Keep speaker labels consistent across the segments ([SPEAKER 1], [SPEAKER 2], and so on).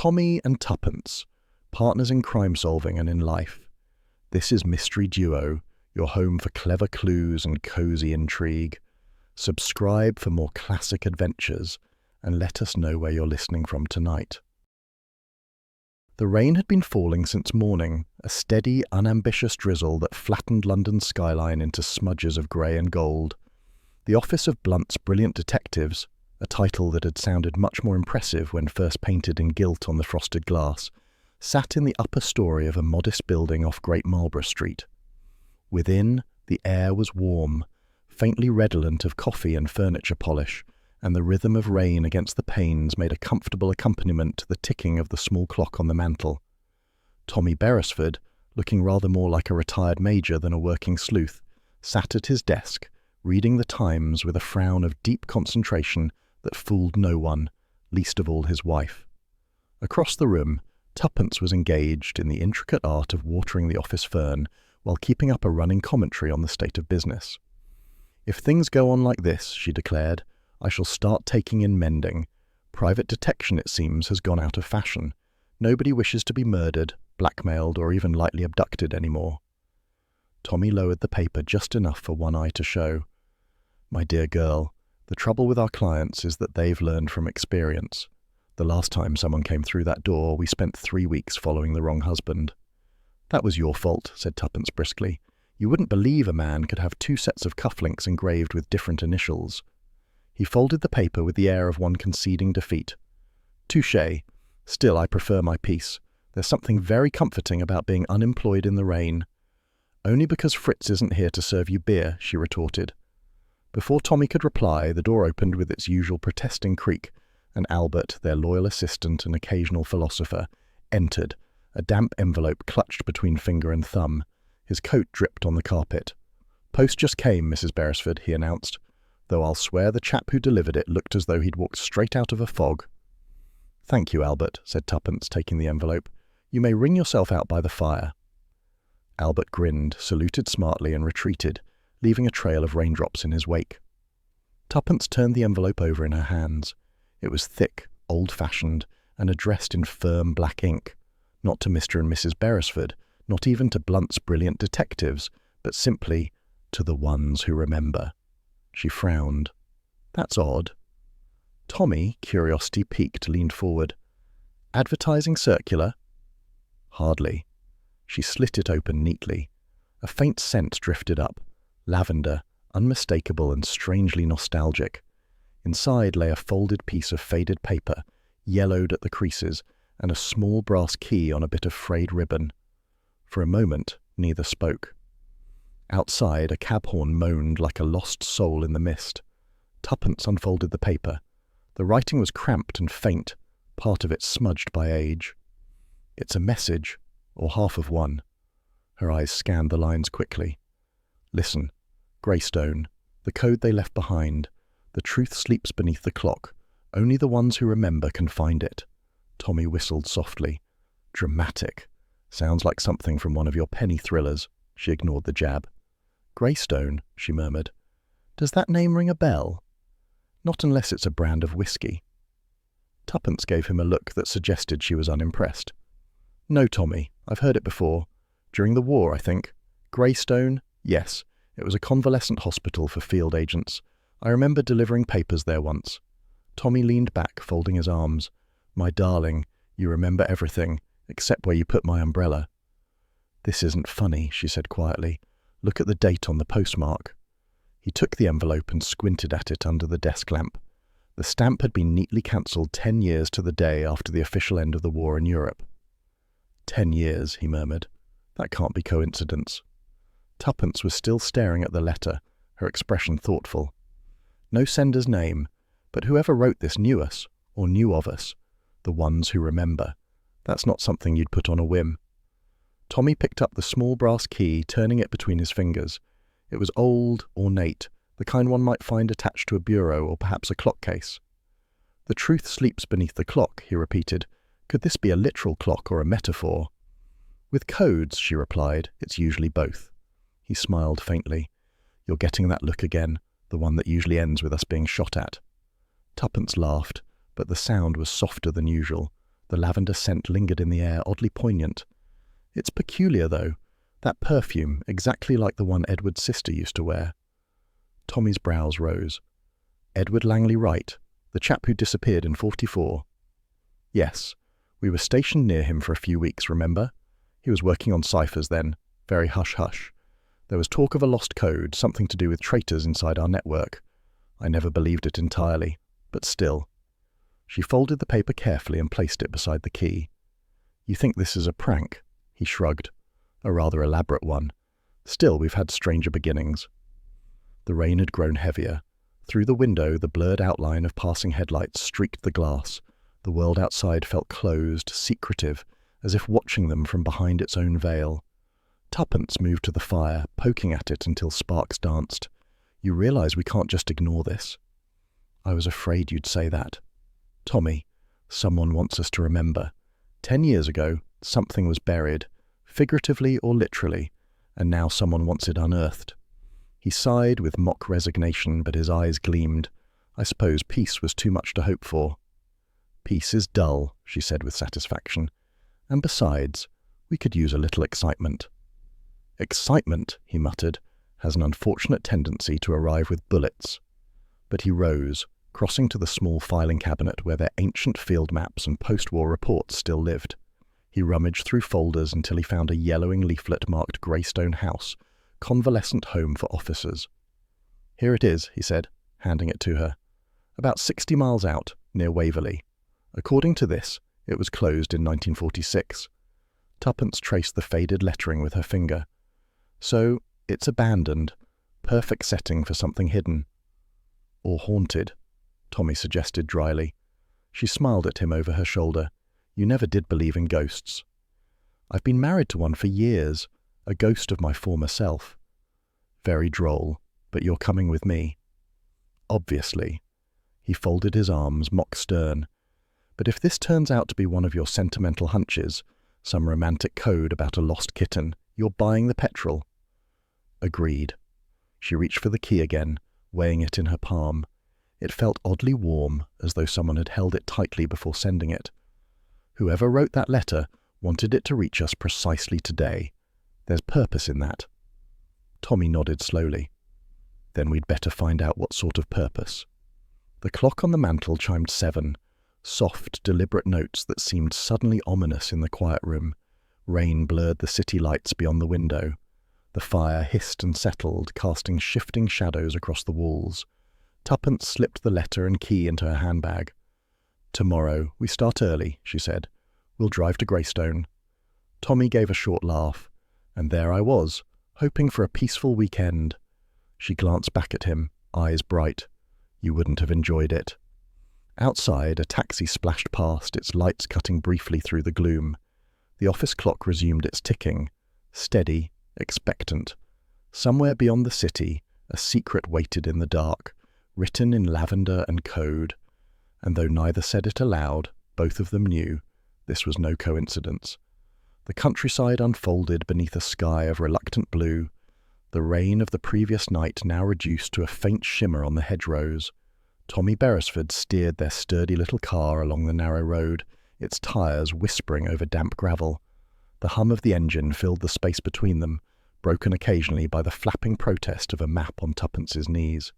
[SPEAKER 1] Tommy and Tuppence, partners in crime solving and in life. This is Mystery Duo, your home for clever clues and cozy intrigue. Subscribe for more classic adventures and let us know where you're listening from tonight. The rain had been falling since morning, a steady, unambitious drizzle that flattened London's skyline into smudges of grey and gold. The office of Blunt's Brilliant Detectives, a title that had sounded much more impressive when first painted in gilt on the frosted glass, sat in the upper story of a modest building off Great Marlborough Street. Within, the air was warm, faintly redolent of coffee and furniture polish, and the rhythm of rain against the panes made a comfortable accompaniment to the ticking of the small clock on the mantel. Tommy Beresford, looking rather more like a retired major than a working sleuth, sat at his desk, reading the Times with a frown of deep concentration that fooled no one, least of all his wife. Across the room, Tuppence was engaged in the intricate art of watering the office fern while keeping up a running commentary on the state of business. "If things go on like this," she declared, "I shall start taking in mending. Private detection, it seems, has gone out of fashion. Nobody wishes to be murdered, blackmailed, or even lightly abducted anymore." Tommy lowered the paper just enough for one eye to show. "My dear girl, the trouble with our clients is that they've learned from experience. The last time someone came through that door, we spent 3 weeks following the wrong husband." "That was your fault," said Tuppence briskly. "You wouldn't believe a man could have 2 sets of cufflinks engraved with different initials." He folded the paper with the air of one conceding defeat. "Touché. Still, I prefer my peace. There's something very comforting about being unemployed in the rain." "Only because Fritz isn't here to serve you beer," she retorted. Before Tommy could reply, the door opened with its usual protesting creak, and Albert, their loyal assistant and occasional philosopher, entered, a damp envelope clutched between finger and thumb. His coat dripped on the carpet. "Post just came, Mrs. Beresford," he announced, though I'll swear the chap who delivered it looked as though he'd walked straight out of a fog. "Thank you, Albert," said Tuppence, taking the envelope. "You may wring yourself out by the fire." Albert grinned, saluted smartly, and retreated, leaving a trail of raindrops in his wake. Tuppence turned the envelope over in her hands. It was thick, old-fashioned, and addressed in firm black ink, not to Mr. and Mrs. Beresford, not even to Blunt's Brilliant Detectives, but simply to the ones who remember. She frowned. "That's odd." Tommy, curiosity piqued, leaned forward. "Advertising circular?" "Hardly." She slit it open neatly. A faint scent drifted up, lavender, unmistakable and strangely nostalgic. Inside lay a folded piece of faded paper, yellowed at the creases, and a small brass key on a bit of frayed ribbon. For a moment, neither spoke. Outside, a cab horn moaned like a lost soul in the mist. Tuppence unfolded the paper. The writing was cramped and faint, part of it smudged by age. "It's a message, or half of one." Her eyes scanned the lines quickly. "Listen. Greystone. The code they left behind. The truth sleeps beneath the clock. Only the ones who remember can find it." Tommy whistled softly. "Dramatic. Sounds like something from one of your penny thrillers." She ignored the jab. "Greystone," she murmured. "Does that name ring a bell?" "Not unless it's a brand of whiskey." Tuppence gave him a look that suggested she was unimpressed. "No, Tommy, I've heard it before. During the war, I think. Greystone? Yes. It was a convalescent hospital for field agents. I remember delivering papers there once." Tommy leaned back, folding his arms. "My darling, you remember everything, except where you put my umbrella." "This isn't funny," she said quietly. "Look at the date on the postmark." He took the envelope and squinted at it under the desk lamp. The stamp had been neatly cancelled 10 years to the day after the official end of the war in Europe. 10 years, he murmured. "That can't be coincidence." Tuppence was still staring at the letter, her expression thoughtful. "No sender's name, but whoever wrote this knew us, or knew of us. The ones who remember. That's not something you'd put on a whim." Tommy picked up the small brass key, turning it between his fingers. It was old, ornate, the kind one might find attached to a bureau or perhaps a clock case. "The truth sleeps beneath the clock," he repeated. "Could this be a literal clock or a metaphor?" "With codes," she replied, "it's usually both." He smiled faintly. "You're getting that look again, the one that usually ends with us being shot at." Tuppence laughed, but the sound was softer than usual, The lavender scent lingered in the air, oddly poignant. It's peculiar, though. That perfume, exactly like the one Edward's sister used to wear. Tommy's brows rose. Edward Langley Wright, the chap who disappeared in 44. Yes, we were stationed near him for a few weeks, remember? He was working on ciphers then, very hush-hush. There was talk of a lost code, something to do with traitors inside our network. I never believed it entirely, but still. She folded the paper carefully and placed it beside the key. You think this is a prank? He shrugged. A rather elaborate one. Still, we've had stranger beginnings. The rain had grown heavier. Through the window, the blurred outline of passing headlights streaked the glass. The world outside felt closed, secretive, as if watching them from behind its own veil. Tuppence moved to the fire, poking at it until sparks danced. You realize we can't just ignore this? I was afraid you'd say that. Tommy, someone wants us to remember. 10 years ago, something was buried, figuratively or literally, and now someone wants it unearthed. He sighed with mock resignation, but his eyes gleamed. I suppose peace was too much to hope for. Peace is dull, she said with satisfaction. And besides, we could use a little excitement. Excitement, he muttered, has an unfortunate tendency to arrive with bullets. But he rose, crossing to the small filing cabinet where their ancient field maps and post-war reports still lived. He rummaged through folders until he found a yellowing leaflet marked Greystone House, convalescent home for officers. Here it is, he said, handing it to her. About 60 miles out, near Waverley. According to this, it was closed in 1946. Tuppence traced the faded lettering with her finger. So, it's abandoned, perfect setting for something hidden. Or haunted, Tommy suggested dryly. She smiled at him over her shoulder. You never did believe in ghosts. I've been married to one for years, a ghost of my former self. Very droll, but you're coming with me. Obviously. He folded his arms, mock stern. But if this turns out to be one of your sentimental hunches, some romantic code about a lost kitten, you're buying the petrol. Agreed. She reached for the key again, weighing it in her palm. It felt oddly warm, as though someone had held it tightly before sending it. Whoever wrote that letter wanted it to reach us precisely today. There's purpose in that. Tommy nodded slowly. Then we'd better find out what sort of purpose. The clock on the mantel chimed 7, soft, deliberate notes that seemed suddenly ominous in the quiet room. Rain blurred the city lights beyond the window. The fire hissed and settled, casting shifting shadows across the walls. Tuppence slipped the letter and key into her handbag. Tomorrow, we start early, she said. We'll drive to Greystone. Tommy gave a short laugh, and there I was, hoping for a peaceful weekend. She glanced back at him, eyes bright. You wouldn't have enjoyed it. Outside, a taxi splashed past, its lights cutting briefly through the gloom. The office clock resumed its ticking, steady, expectant. Somewhere beyond the city, a secret waited in the dark, written in lavender and code. And though neither said it aloud, both of them knew this was no coincidence. The countryside unfolded beneath a sky of reluctant blue, the rain of the previous night now reduced to a faint shimmer on the hedgerows. Tommy Beresford steered their sturdy little car along the narrow road, its tyres whispering over damp gravel. The hum of the engine filled the space between them, broken occasionally by the flapping protest of a map on Tuppence's knees.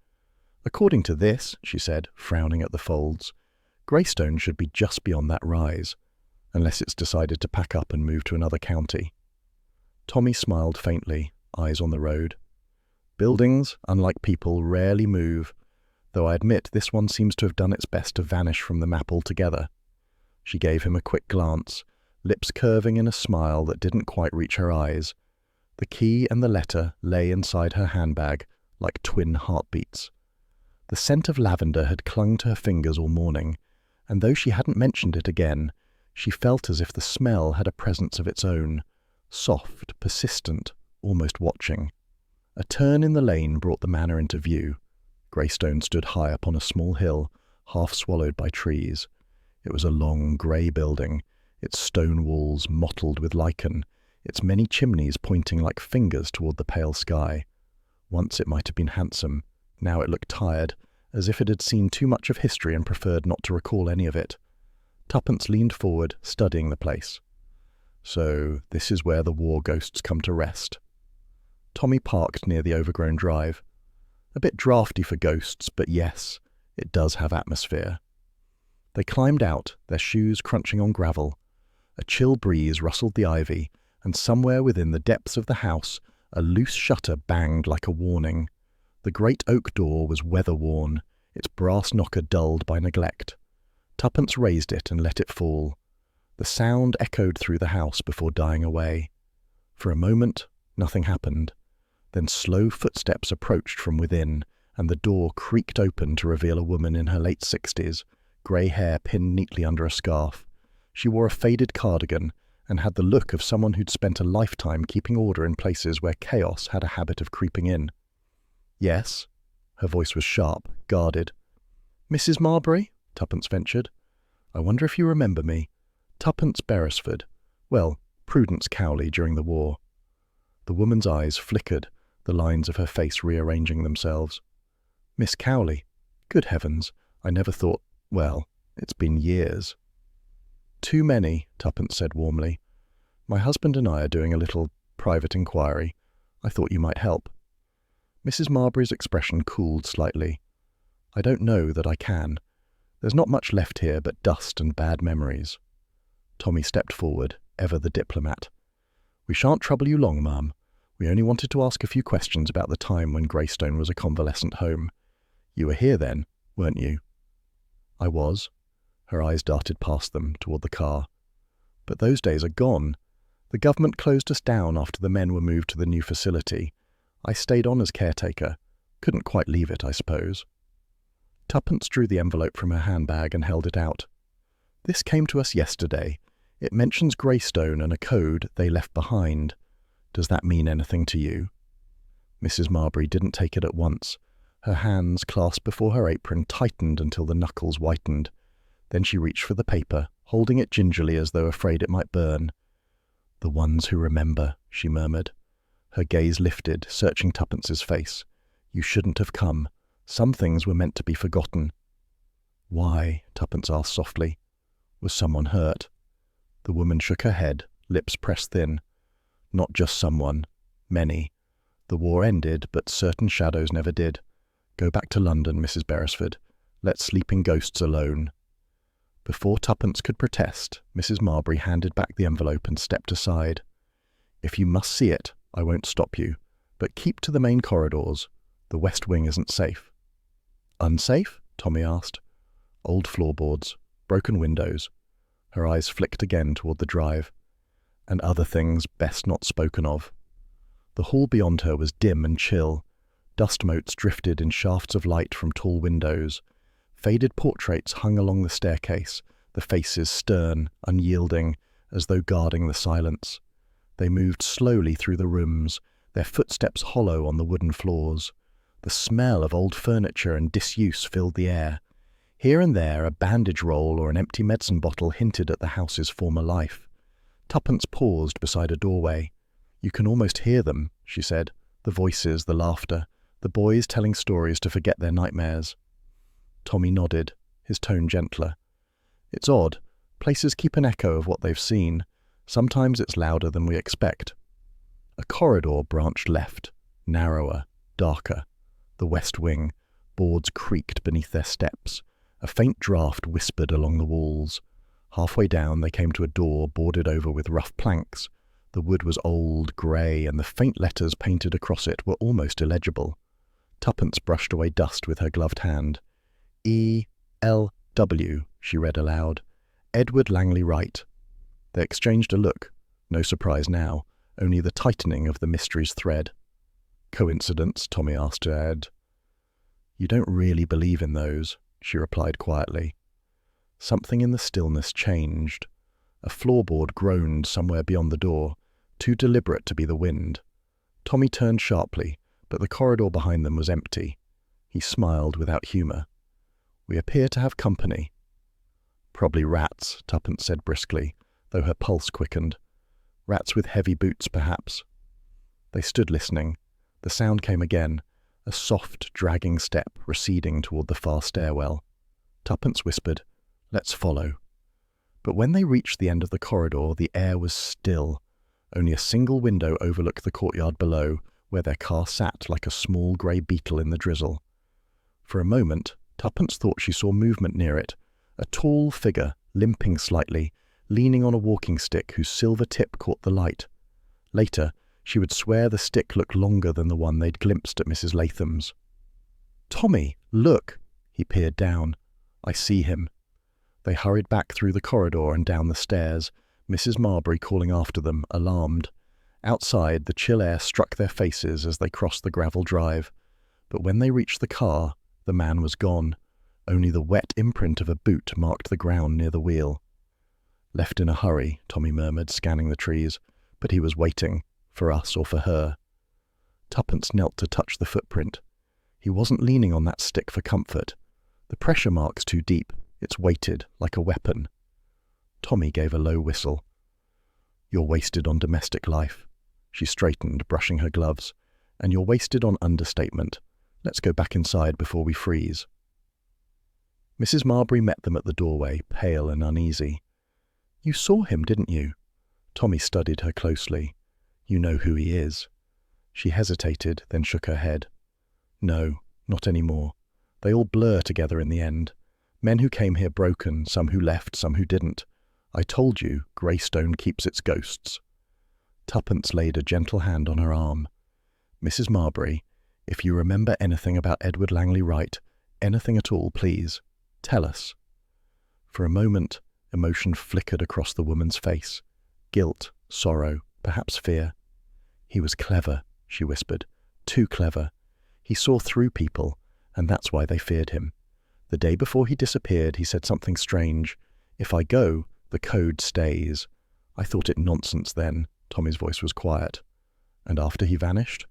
[SPEAKER 1] According to this, she said, frowning at the folds, Greystone should be just beyond that rise, unless it's decided to pack up and move to another county. Tommy smiled faintly, eyes on the road. Buildings, unlike people, rarely move, though I admit this one seems to have done its best to vanish from the map altogether. She gave him a quick glance, lips curving in a smile that didn't quite reach her eyes. The key and the letter lay inside her handbag, like twin heartbeats. The scent of lavender had clung to her fingers all morning, and though she hadn't mentioned it again, she felt as if the smell had a presence of its own, soft, persistent, almost watching. A turn in the lane brought the manor into view. Greystone stood high upon a small hill, half swallowed by trees. It was a long, grey building, its stone walls mottled with lichen, its many chimneys pointing like fingers toward the pale sky. Once it might have been handsome. Now it looked tired, as if it had seen too much of history and preferred not to recall any of it. Tuppence leaned forward, studying the place. So, this is where the war ghosts come to rest. Tommy parked near the overgrown drive. A bit drafty for ghosts, but yes, it does have atmosphere. They climbed out, their shoes crunching on gravel. A chill breeze rustled the ivy, and somewhere within the depths of the house, a loose shutter banged like a warning. The great oak door was weather-worn, its brass knocker dulled by neglect. Tuppence raised it and let it fall. The sound echoed through the house before dying away. For a moment, nothing happened. Then slow footsteps approached from within, and the door creaked open to reveal a woman in her late 60s, grey hair pinned neatly under a scarf. She wore a faded cardigan and had the look of someone who'd spent a lifetime keeping order in places where chaos had a habit of creeping in. "Yes?" Her voice was sharp, guarded. "Mrs. Marbury?" Tuppence ventured. "I wonder if you remember me. Tuppence Beresford. Well, Prudence Cowley during the war." The woman's eyes flickered, the lines of her face rearranging themselves. "Miss Cowley? Good heavens, I never thought— well, it's been years." "Too many," Tuppence said warmly. "My husband and I are doing a little private inquiry. I thought you might help." Mrs. Marbury's expression cooled slightly. "I don't know that I can. There's not much left here but dust and bad memories." Tommy stepped forward, ever the diplomat. "We shan't trouble you long, ma'am. We only wanted to ask a few questions about the time when Greystone was a convalescent home. You were here then, weren't you?" "I was." Her eyes darted past them, toward the car. "But those days are gone. The government closed us down after the men were moved to the new facility. I stayed on as caretaker. Couldn't quite leave it, I suppose." Tuppence drew the envelope from her handbag and held it out. "This came to us yesterday. It mentions Greystone and a code they left behind. Does that mean anything to you?" Mrs. Marbury didn't take it at once. Her hands, clasped before her apron, tightened until the knuckles whitened. Then she reached for the paper, holding it gingerly as though afraid it might burn. "The ones who remember," she murmured. Her gaze lifted, searching Tuppence's face. "You shouldn't have come. Some things were meant to be forgotten." "Why?" Tuppence asked softly. "Was someone hurt?" The woman shook her head, lips pressed thin. "Not just someone. Many. The war ended, but certain shadows never did. Go back to London, Mrs. Beresford. Let sleeping ghosts alone." Before Tuppence could protest, Mrs. Marbury handed back the envelope and stepped aside. "If you must see it, I won't stop you, but keep to the main corridors. The West Wing isn't safe." "Unsafe?" Tommy asked. "Old floorboards, broken windows." Her eyes flicked again toward the drive. "And other things best not spoken of." The hall beyond her was dim and chill. Dust motes drifted in shafts of light from tall windows. Faded portraits hung along the staircase, the faces stern, unyielding, as though guarding the silence. They moved slowly through the rooms, their footsteps hollow on the wooden floors. The smell of old furniture and disuse filled the air. Here and there a bandage roll or an empty medicine bottle hinted at the house's former life. Tuppence paused beside a doorway. "You can almost hear them," she said, "the voices, the laughter, the boys telling stories to forget their nightmares." Tommy nodded, his tone gentler. "It's odd. Places keep an echo of what they've seen. Sometimes it's louder than we expect." A corridor branched left, narrower, darker. The West Wing. Boards creaked beneath their steps. A faint draught whispered along the walls. Halfway down they came to a door boarded over with rough planks. The wood was old, grey, and the faint letters painted across it were almost illegible. Tuppence brushed away dust with her gloved hand. "E.L.W., she read aloud. "Edward Langley Wright." They exchanged a look. No surprise now, only the tightening of the mystery's thread. "Coincidence?" Tommy asked her Ed. "You don't really believe in those," she replied quietly. Something in the stillness changed. A floorboard groaned somewhere beyond the door, too deliberate to be the wind. Tommy turned sharply, but the corridor behind them was empty. He smiled without humour. "We appear to have company." "Probably rats," Tuppence said briskly, though her pulse quickened. "Rats with heavy boots, perhaps." They stood listening. The sound came again, a soft, dragging step receding toward the far stairwell. Tuppence whispered, "Let's follow." But when they reached the end of the corridor, the air was still. Only a single window overlooked the courtyard below, where their car sat like a small grey beetle in the drizzle. For a moment, Tuppence thought she saw movement near it, a tall figure, limping slightly, leaning on a walking stick whose silver tip caught the light. Later, she would swear the stick looked longer than the one they'd glimpsed at Mrs. Latham's. "Tommy, look!" He peered down. "I see him." They hurried back through the corridor and down the stairs, Mrs. Marbury calling after them, alarmed. Outside, the chill air struck their faces as they crossed the gravel drive. But when they reached the car, the man was gone. Only the wet imprint of a boot marked the ground near the wheel. "Left in a hurry," Tommy murmured, scanning the trees. "But he was waiting, for us or for her." Tuppence knelt to touch the footprint. He wasn't leaning on that stick for comfort. The pressure mark's too deep. It's weighted, like a weapon. Tommy gave a low whistle. "You're wasted on domestic life." She straightened, brushing her gloves. "And you're wasted on understatement. Let's go back inside before we freeze." Mrs. Marbury met them at the doorway, pale and uneasy. "You saw him, didn't you?" Tommy studied her closely. "You know who he is." She hesitated, then shook her head. "No, not anymore. They all blur together in the end. Men who came here broken, some who left, some who didn't. I told you, Greystone keeps its ghosts." Tuppence laid a gentle hand on her arm. "Mrs. Marbury, if you remember anything about Edward Langley Wright, anything at all, please, tell us." For a moment, emotion flickered across the woman's face. Guilt, sorrow, perhaps fear. "He was clever," she whispered. "Too clever. He saw through people, and that's why they feared him. The day before he disappeared, he said something strange. 'If I go, the code stays.' I thought it nonsense then." Tommy's voice was quiet. "And after he vanished?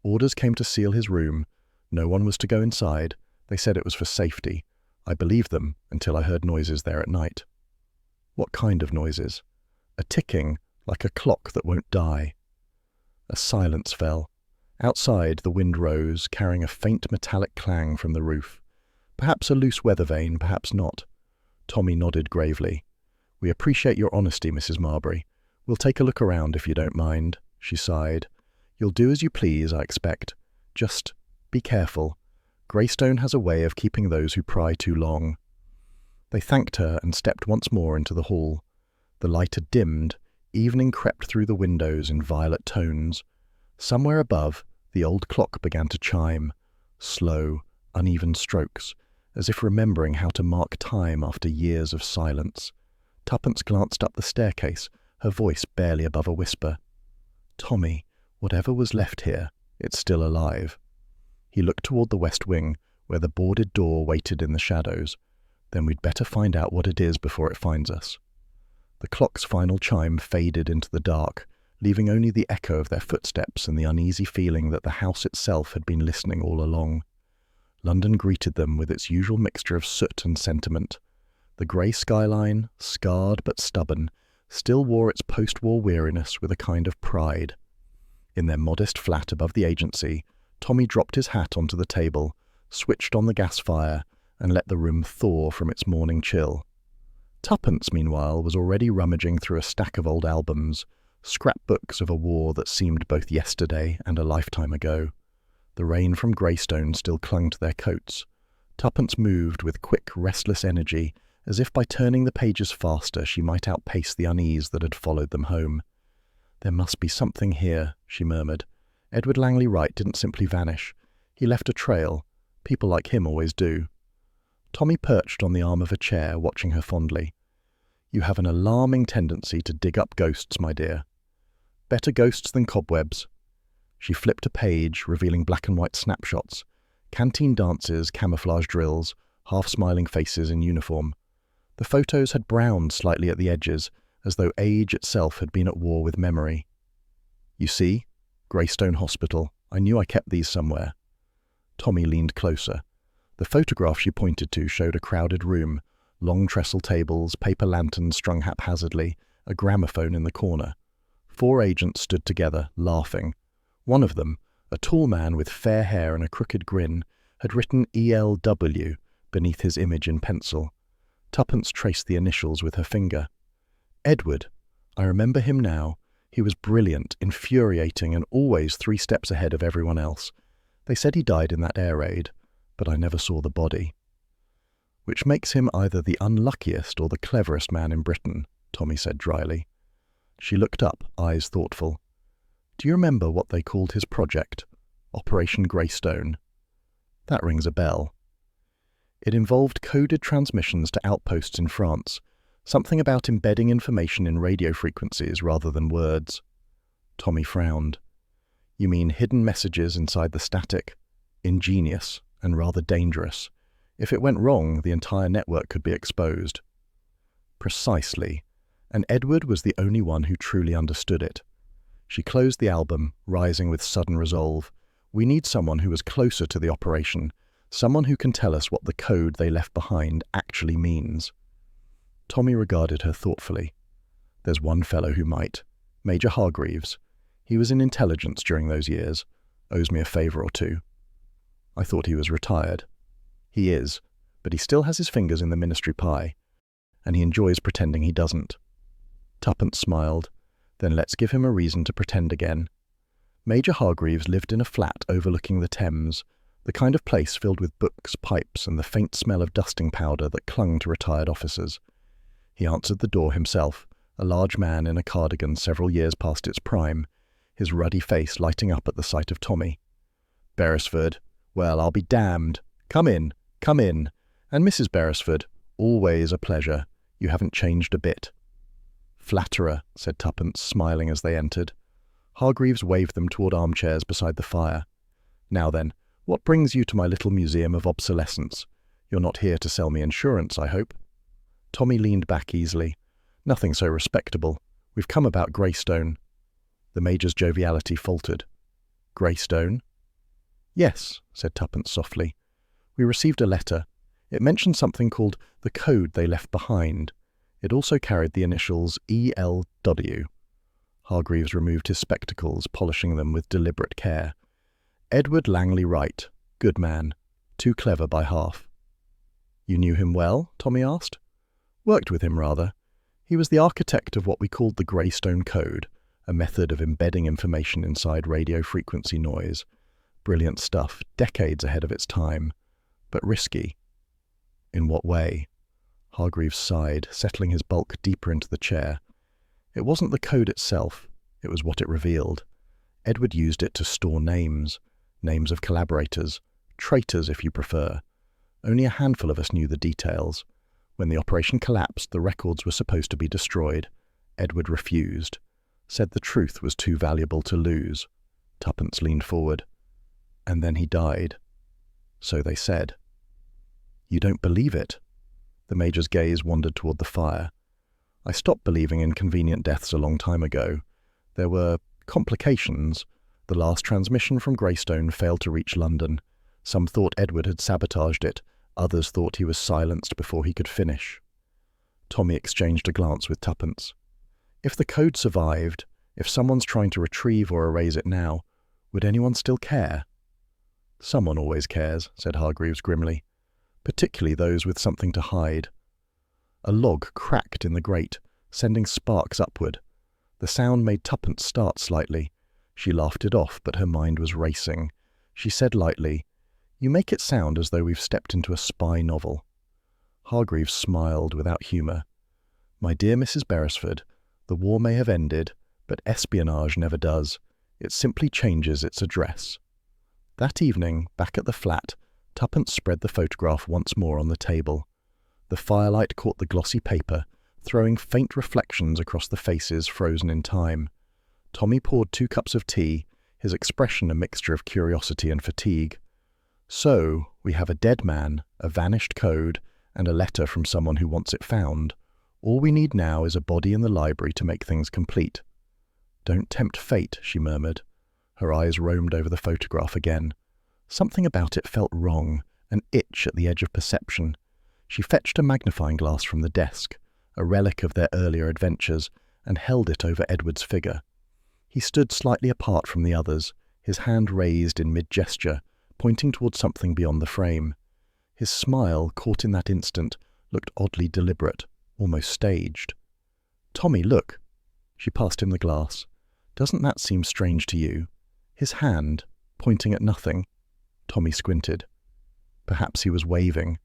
[SPEAKER 1] Orders came to seal his room. No one was to go inside. They said it was for safety. I believed them until I heard noises there at night." "What kind of noises?" "A ticking, like a clock that won't die." A silence fell. Outside, the wind rose, carrying a faint metallic clang from the roof. Perhaps a loose weather vane, perhaps not. Tommy nodded gravely. "We appreciate your honesty, Mrs. Marbury. We'll take a look around if you don't mind." She sighed. "You'll do as you please, I expect. Just be careful. Greystone has a way of keeping those who pry too long." They thanked her and stepped once more into the hall. The light had dimmed. Evening crept through the windows in violet tones. Somewhere above, the old clock began to chime. Slow, uneven strokes, as if remembering how to mark time after years of silence. Tuppence glanced up the staircase, her voice barely above a whisper. "Tommy, whatever was left here, it's still alive." He looked toward the west wing, where the boarded door waited in the shadows. "Then we'd better find out what it is before it finds us." The clock's final chime faded into the dark, leaving only the echo of their footsteps and the uneasy feeling that the house itself had been listening all along. London greeted them with its usual mixture of soot and sentiment. The grey skyline, scarred but stubborn, still wore its post-war weariness with a kind of pride. In their modest flat above the agency, Tommy dropped his hat onto the table, switched on the gas fire, and let the room thaw from its morning chill. Tuppence, meanwhile, was already rummaging through a stack of old albums, scrapbooks of a war that seemed both yesterday and a lifetime ago. The rain from Greystone still clung to their coats. Tuppence moved with quick, restless energy, as if by turning the pages faster she might outpace the unease that had followed them home. "There must be something here," she murmured. "Edward Langley Wright didn't simply vanish. He left a trail. People like him always do." Tommy perched on the arm of a chair, watching her fondly. "You have an alarming tendency to dig up ghosts, my dear. Better ghosts than cobwebs." She flipped a page, revealing black and white snapshots. Canteen dances, camouflage drills, half-smiling faces in uniform. The photos had browned slightly at the edges, as though age itself had been at war with memory. "You see? Greystone Hospital. I knew I kept these somewhere." Tommy leaned closer. The photograph she pointed to showed a crowded room, long trestle tables, paper lanterns strung haphazardly, a gramophone in the corner. 4 agents stood together, laughing. One of them, a tall man with fair hair and a crooked grin, had written ELW beneath his image in pencil. Tuppence traced the initials with her finger. Edward. I remember him now. He was brilliant, infuriating, and always 3 steps ahead of everyone else. They said he died in that air raid, but I never saw the body. Which makes him either the unluckiest or the cleverest man in Britain, Tommy said dryly. She looked up, eyes thoughtful. Do you remember what they called his project? Operation Greystone. That rings a bell. It involved coded transmissions to outposts in France, something about embedding information in radio frequencies rather than words. Tommy frowned. You mean hidden messages inside the static? Ingenious and rather dangerous. If it went wrong, the entire network could be exposed. Precisely. And Edward was the only one who truly understood it. She closed the album, rising with sudden resolve. We need someone who is closer to the operation, someone who can tell us what the code they left behind actually means. Tommy regarded her thoughtfully. There's one fellow who might. Major Hargreaves. He was in intelligence during those years. Owes me a favour or 2. I thought he was retired. He is, but he still has his fingers in the ministry pie, and he enjoys pretending he doesn't. Tuppence smiled. Then let's give him a reason to pretend again. Major Hargreaves lived in a flat overlooking the Thames, the kind of place filled with books, pipes, and the faint smell of dusting powder that clung to retired officers. He answered the door himself, a large man in a cardigan several years past its prime, his ruddy face lighting up at the sight of Tommy. Beresford, well, I'll be damned. Come in, come in. And Mrs. Beresford, always a pleasure. You haven't changed a bit. Flatterer, said Tuppence, smiling as they entered. Hargreaves waved them toward armchairs beside the fire. Now then, what brings you to my little museum of obsolescence? You're not here to sell me insurance, I hope? Tommy leaned back easily. Nothing so respectable. We've come about Greystone. The Major's joviality faltered. Greystone? Yes, said Tuppence softly. We received a letter. It mentioned something called the code they left behind. It also carried the initials ELW. Hargreaves removed his spectacles, polishing them with deliberate care. Edward Langley Wright. Good man. Too clever by half. You knew him well? Tommy asked. Worked with him, rather. He was the architect of what we called the Greystone Code, a method of embedding information inside radio frequency noise. Brilliant stuff, decades ahead of its time. But risky. In what way? Hargreaves sighed, settling his bulk deeper into the chair. It wasn't the code itself, it was what it revealed. Edward used it to store names, names of collaborators, traitors if you prefer. Only a handful of us knew the details. When the operation collapsed, the records were supposed to be destroyed. Edward refused, said the truth was too valuable to lose. Tuppence leaned forward. And then he died. So they said. You don't believe it? The Major's gaze wandered toward the fire. I stopped believing in convenient deaths a long time ago. There were complications. The last transmission from Greystone failed to reach London. Some thought Edward had sabotaged it. Others thought he was silenced before he could finish. Tommy exchanged a glance with Tuppence. If the code survived, if someone's trying to retrieve or erase it now, would anyone still care? Someone always cares, said Hargreaves grimly. Particularly those with something to hide. A log cracked in the grate, sending sparks upward. The sound made Tuppence start slightly. She laughed it off, but her mind was racing. She said lightly, You make it sound as though we've stepped into a spy novel. Hargreaves smiled without humour. My dear Mrs. Beresford, the war may have ended, but espionage never does. It simply changes its address. That evening, back at the flat, Tuppence spread the photograph once more on the table. The firelight caught the glossy paper, throwing faint reflections across the faces frozen in time. Tommy poured 2 cups of tea, his expression a mixture of curiosity and fatigue. So, we have a dead man, a vanished code, and a letter from someone who wants it found. All we need now is a body in the library to make things complete. Don't tempt fate, she murmured. Her eyes roamed over the photograph again. Something about it felt wrong, an itch at the edge of perception. She fetched a magnifying glass from the desk, a relic of their earlier adventures, and held it over Edward's figure. He stood slightly apart from the others, his hand raised in mid-gesture, pointing towards something beyond the frame. His smile, caught in that instant, looked oddly deliberate, almost staged. "Tommy, look." She passed him the glass. "Doesn't that seem strange to you? His hand, pointing at nothing." Tommy squinted. Perhaps he was waving.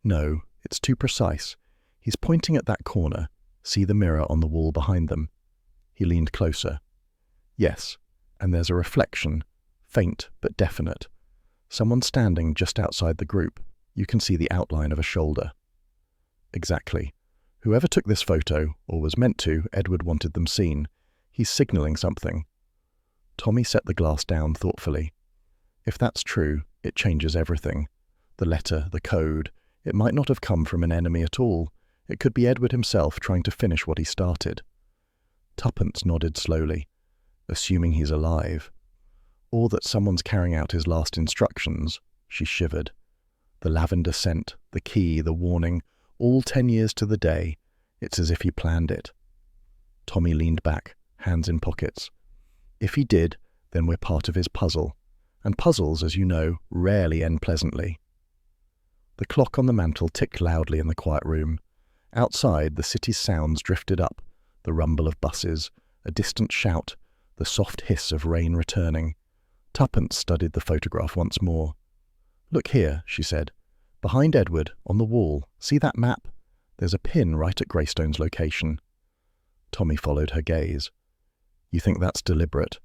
[SPEAKER 1] "No, it's too precise. He's pointing at that corner. See the mirror on the wall behind them?" He leaned closer. "Yes, and there's a reflection, faint but definite. Someone standing just outside the group. You can see the outline of a shoulder." "Exactly. Whoever took this photo, or was meant to, Edward wanted them seen. He's signalling something." Tommy set the glass down thoughtfully. "If that's true, it changes everything. The letter, the code, it might not have come from an enemy at all. It could be Edward himself trying to finish what he started." Tuppence nodded slowly, assuming he's alive. "Or that someone's carrying out his last instructions." She shivered. The lavender scent, the key, the warning, all 10 years to the day. It's as if he planned it. Tommy leaned back, hands in pockets. "If he did, then we're part of his puzzle. And puzzles, as you know, rarely end pleasantly." The clock on the mantel ticked loudly in the quiet room. Outside, the city's sounds drifted up, the rumble of buses, a distant shout, the soft hiss of rain returning. Tuppence studied the photograph once more. "Look here," she said. "Behind Edward, on the wall, see that map? There's a pin right at Greystone's location." Tommy followed her gaze. "You think that's deliberate?"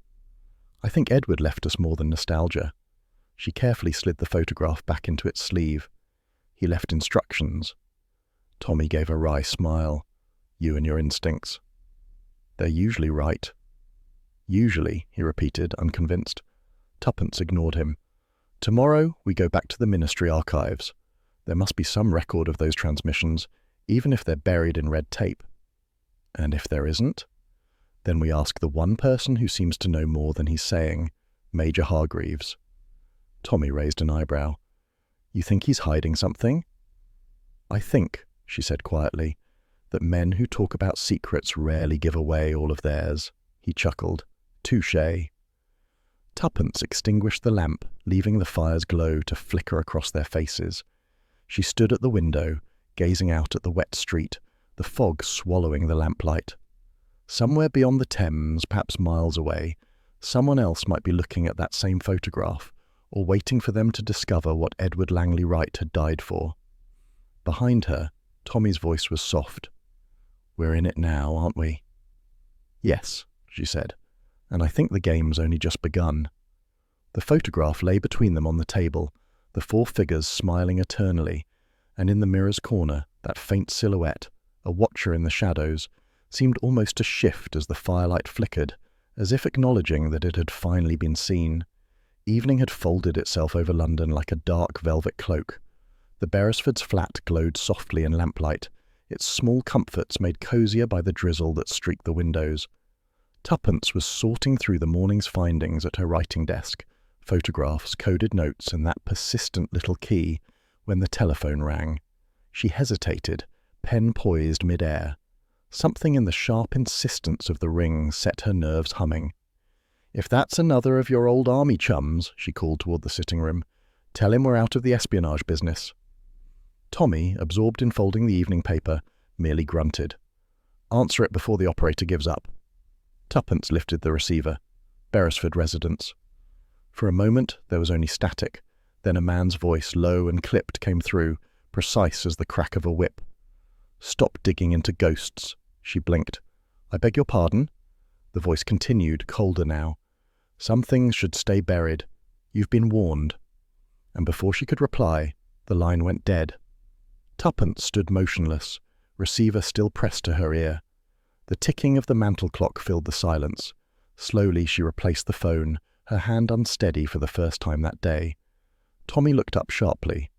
[SPEAKER 1] "I think Edward left us more than nostalgia." She carefully slid the photograph back into its sleeve. "He left instructions." Tommy gave a wry smile. "You and your instincts." "They're usually right." "Usually," he repeated, unconvinced. Tuppence ignored him. "Tomorrow we go back to the Ministry archives. There must be some record of those transmissions, even if they're buried in red tape." "And if there isn't?" "Then we ask the one person who seems to know more than he's saying, Major Hargreaves." Tommy raised an eyebrow. "You think he's hiding something?" "I think," she said quietly, "that men who talk about secrets rarely give away all of theirs." He chuckled. "Touché." Tuppence extinguished the lamp, leaving the fire's glow to flicker across their faces. She stood at the window, gazing out at the wet street, the fog swallowing the lamplight. Somewhere beyond the Thames, perhaps miles away, someone else might be looking at that same photograph, or waiting for them to discover what Edward Langley Wright had died for. Behind her, Tommy's voice was soft. "We're in it now, aren't we?" "Yes," she said, "and I think the game's only just begun." The photograph lay between them on the table, the four figures smiling eternally, and in the mirror's corner, that faint silhouette, a watcher in the shadows, seemed almost to shift as the firelight flickered, as if acknowledging that it had finally been seen. Evening had folded itself over London like a dark velvet cloak. The Beresfords' flat glowed softly in lamplight, its small comforts made cosier by the drizzle that streaked the windows. Tuppence was sorting through the morning's findings at her writing desk, photographs, coded notes, and that persistent little key, when the telephone rang. She hesitated, pen poised mid-air. Something in the sharp insistence of the ring set her nerves humming. "If that's another of your old army chums," she called toward the sitting room, "tell him we're out of the espionage business." Tommy, absorbed in folding the evening paper, merely grunted. "Answer it before the operator gives up." Tuppence lifted the receiver. "Beresford residence." For a moment there was only static, then a man's voice, low and clipped, came through, precise as the crack of a whip. "Stop digging into ghosts." She blinked. "I beg your pardon?" The voice continued, colder now. "Some things should stay buried. You've been warned." And before she could reply, the line went dead. Tuppence stood motionless, receiver still pressed to her ear. The ticking of the mantel clock filled the silence. Slowly she replaced the phone, her hand unsteady for the first time that day. Tommy looked up sharply.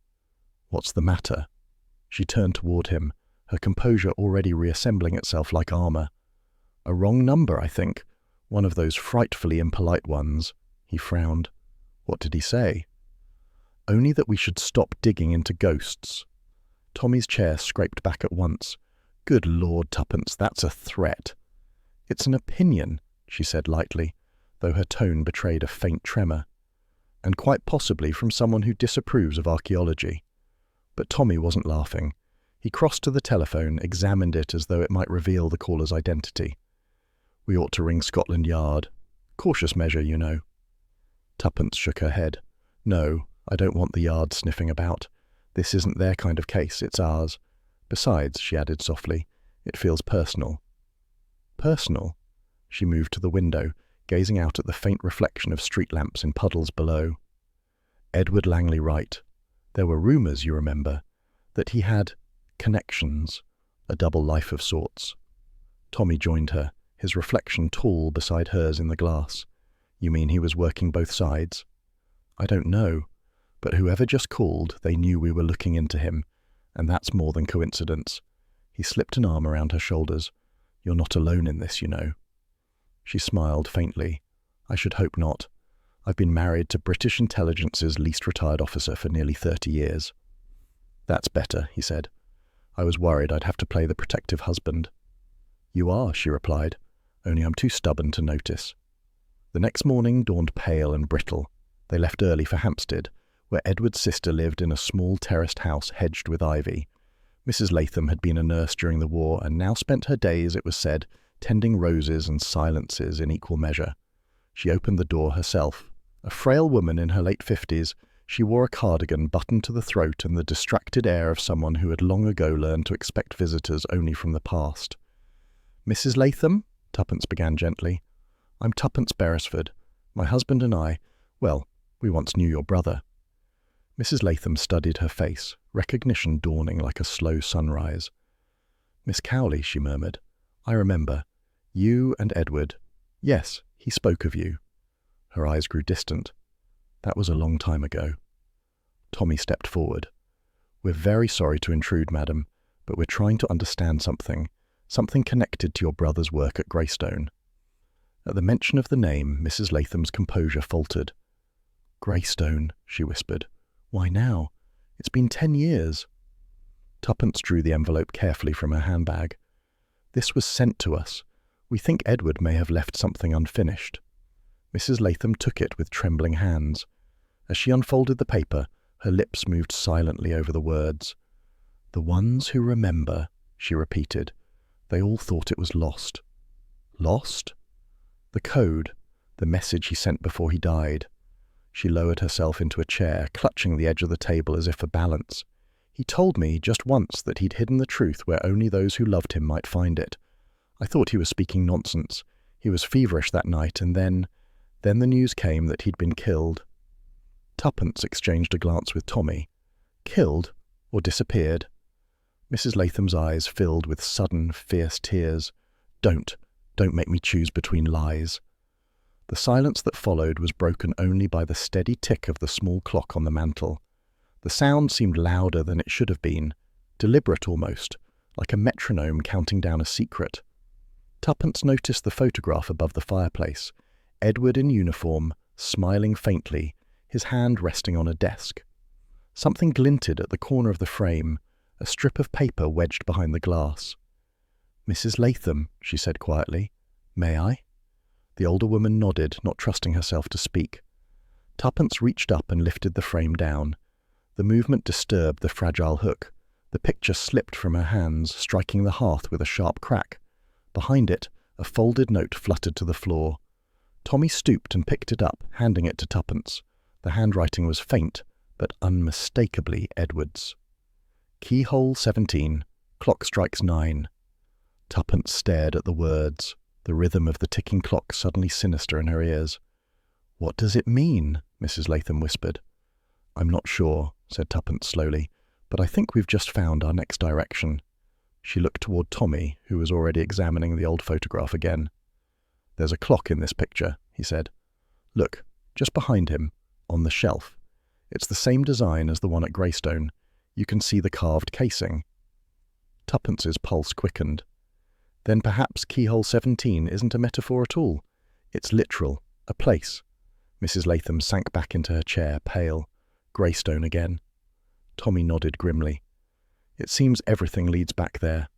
[SPEAKER 1] "What's the matter?" She turned toward him, her composure already reassembling itself like armor. "A wrong number, I think. One of those frightfully impolite ones." He frowned. "What did he say?" "Only that we should stop digging into ghosts." Tommy's chair scraped back at once. "Good Lord, Tuppence, that's a threat." "It's an opinion," she said lightly, though her tone betrayed a faint tremor. "And quite possibly from someone who disapproves of archaeology." But Tommy wasn't laughing. He crossed to the telephone, examined it as though it might reveal the caller's identity. "We ought to ring Scotland Yard. Cautious measure, you know." Tuppence shook her head. "No, I don't want the Yard sniffing about. This isn't their kind of case, it's ours. Besides," she added softly, "it feels personal." "Personal?" She moved to the window, gazing out at the faint reflection of street lamps in puddles below. "Edward Langley Wright. There were rumours, you remember, that he had connections, a double life of sorts." Tommy joined her, his reflection tall beside hers in the glass. "You mean he was working both sides?" "I don't know, but whoever just called, they knew we were looking into him, and that's more than coincidence." He slipped an arm around her shoulders. "You're not alone in this, you know." She smiled faintly. "I should hope not. I've been married to British Intelligence's least retired officer for nearly 30 years. "That's better," he said. "I was worried I'd have to play the protective husband." "You are," she replied, "only I'm too stubborn to notice." The next morning dawned pale and brittle. They left early for Hampstead, where Edward's sister lived in a small terraced house hedged with ivy. Mrs. Latham had been a nurse during the war and now spent her days, it was said, tending roses and silences in equal measure. She opened the door herself. A frail woman in her late 50s, she wore a cardigan buttoned to the throat and the distracted air of someone who had long ago learned to expect visitors only from the past. "Mrs. Latham?" Tuppence began gently. "I'm Tuppence Beresford. My husband and I, well, we once knew your brother." Mrs. Latham studied her face, recognition dawning like a slow sunrise. "Miss Cowley," she murmured. "I remember. You and Edward. Yes, he spoke of you." Her eyes grew distant. "That was a long time ago." Tommy stepped forward. "We're very sorry to intrude, madam, but we're trying to understand something connected to your brother's work at Greystone." At the mention of the name, Mrs. Latham's composure faltered. "Greystone," she whispered. "Why now? It's been 10 years." Tuppence drew the envelope carefully from her handbag. "This was sent to us. We think Edward may have left something unfinished." Mrs. Latham took it with trembling hands. As she unfolded the paper, her lips moved silently over the words. "The ones who remember," she repeated. "They all thought it was lost." Lost? The code, the message he sent before he died. She lowered herself into a chair, clutching the edge of the table as if for balance. "He told me just once that he'd hidden the truth where only those who loved him might find it. I thought he was speaking nonsense. He was feverish that night, and then the news came that he'd been killed." Tuppence exchanged a glance with Tommy. "Killed? Or disappeared?" Mrs. Latham's eyes filled with sudden, fierce tears. Don't make me choose between lies." The silence that followed was broken only by the steady tick of the small clock on the mantel. The sound seemed louder than it should have been, deliberate almost, like a metronome counting down a secret. Tuppence noticed the photograph above the fireplace, Edward in uniform, smiling faintly, his hand resting on a desk. Something glinted at the corner of the frame, a strip of paper wedged behind the glass. "Mrs. Latham," she said quietly. "May I?" The older woman nodded, not trusting herself to speak. Tuppence reached up and lifted the frame down. The movement disturbed the fragile hook. The picture slipped from her hands, striking the hearth with a sharp crack. Behind it, a folded note fluttered to the floor. Tommy stooped and picked it up, handing it to Tuppence. The handwriting was faint, but unmistakably Edward's. "Keyhole 17. Clock strikes 9. Tuppence stared at the words, the rhythm of the ticking clock suddenly sinister in her ears. "What does it mean?" Mrs. Latham whispered. "I'm not sure," said Tuppence slowly, "but I think we've just found our next direction." She looked toward Tommy, who was already examining the old photograph again. "There's a clock in this picture," he said. "Look, just behind him, on the shelf. It's the same design as the one at Greystone. You can see the carved casing." Tuppence's pulse quickened. "Then perhaps Keyhole 17 isn't a metaphor at all. It's literal, a place." Mrs. Latham sank back into her chair, pale. "Greystone again." Tommy nodded grimly. "It seems everything leads back there."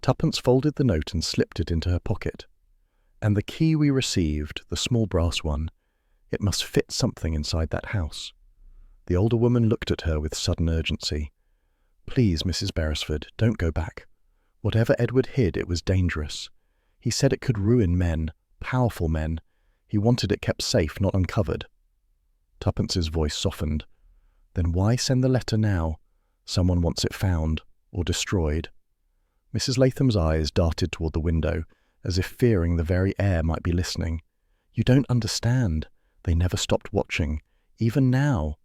[SPEAKER 1] Tuppence folded the note and slipped it into her pocket. "And the key we received, the small brass one, it must fit something inside that house." The older woman looked at her with sudden urgency. Please, Mrs. Beresford, don't go back. Whatever Edward hid, it was dangerous. He said it could ruin men, powerful men. He wanted it kept safe, not uncovered. Tuppence's voice softened. Then why send the letter now? Someone wants it found, or destroyed. Mrs. Latham's eyes darted toward the window, as if fearing the very air might be listening. You don't understand. They never stopped watching, even now.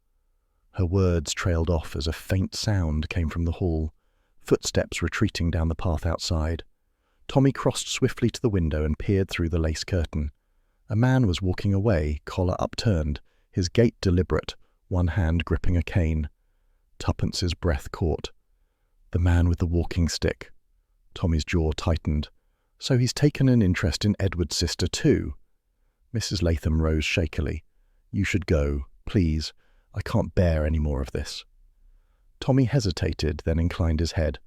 [SPEAKER 1] Her words trailed off as a faint sound came from the hall, footsteps retreating down the path outside. Tommy crossed swiftly to the window and peered through the lace curtain. A man was walking away, collar upturned, his gait deliberate, one hand gripping a cane. Tuppence's breath caught. The man with the walking stick. Tommy's jaw tightened. So he's taken an interest in Edward's sister too. Mrs. Latham rose shakily. You should go, please. I can't bear any more of this. Tommy hesitated, then inclined his head.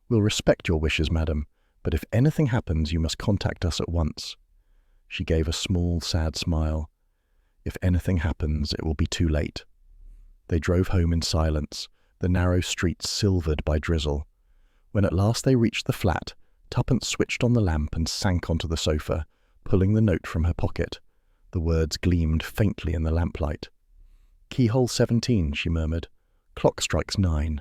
[SPEAKER 1] We'll respect your wishes, madam, but if anything happens, you must contact us at once. She gave a small, sad smile. If anything happens, it will be too late. They drove home in silence, the narrow streets silvered by drizzle. When at last they reached the flat, Tuppence switched on the lamp and sank onto the sofa, pulling the note from her pocket. The words gleamed faintly in the lamplight. Keyhole 17, she murmured. Clock strikes 9.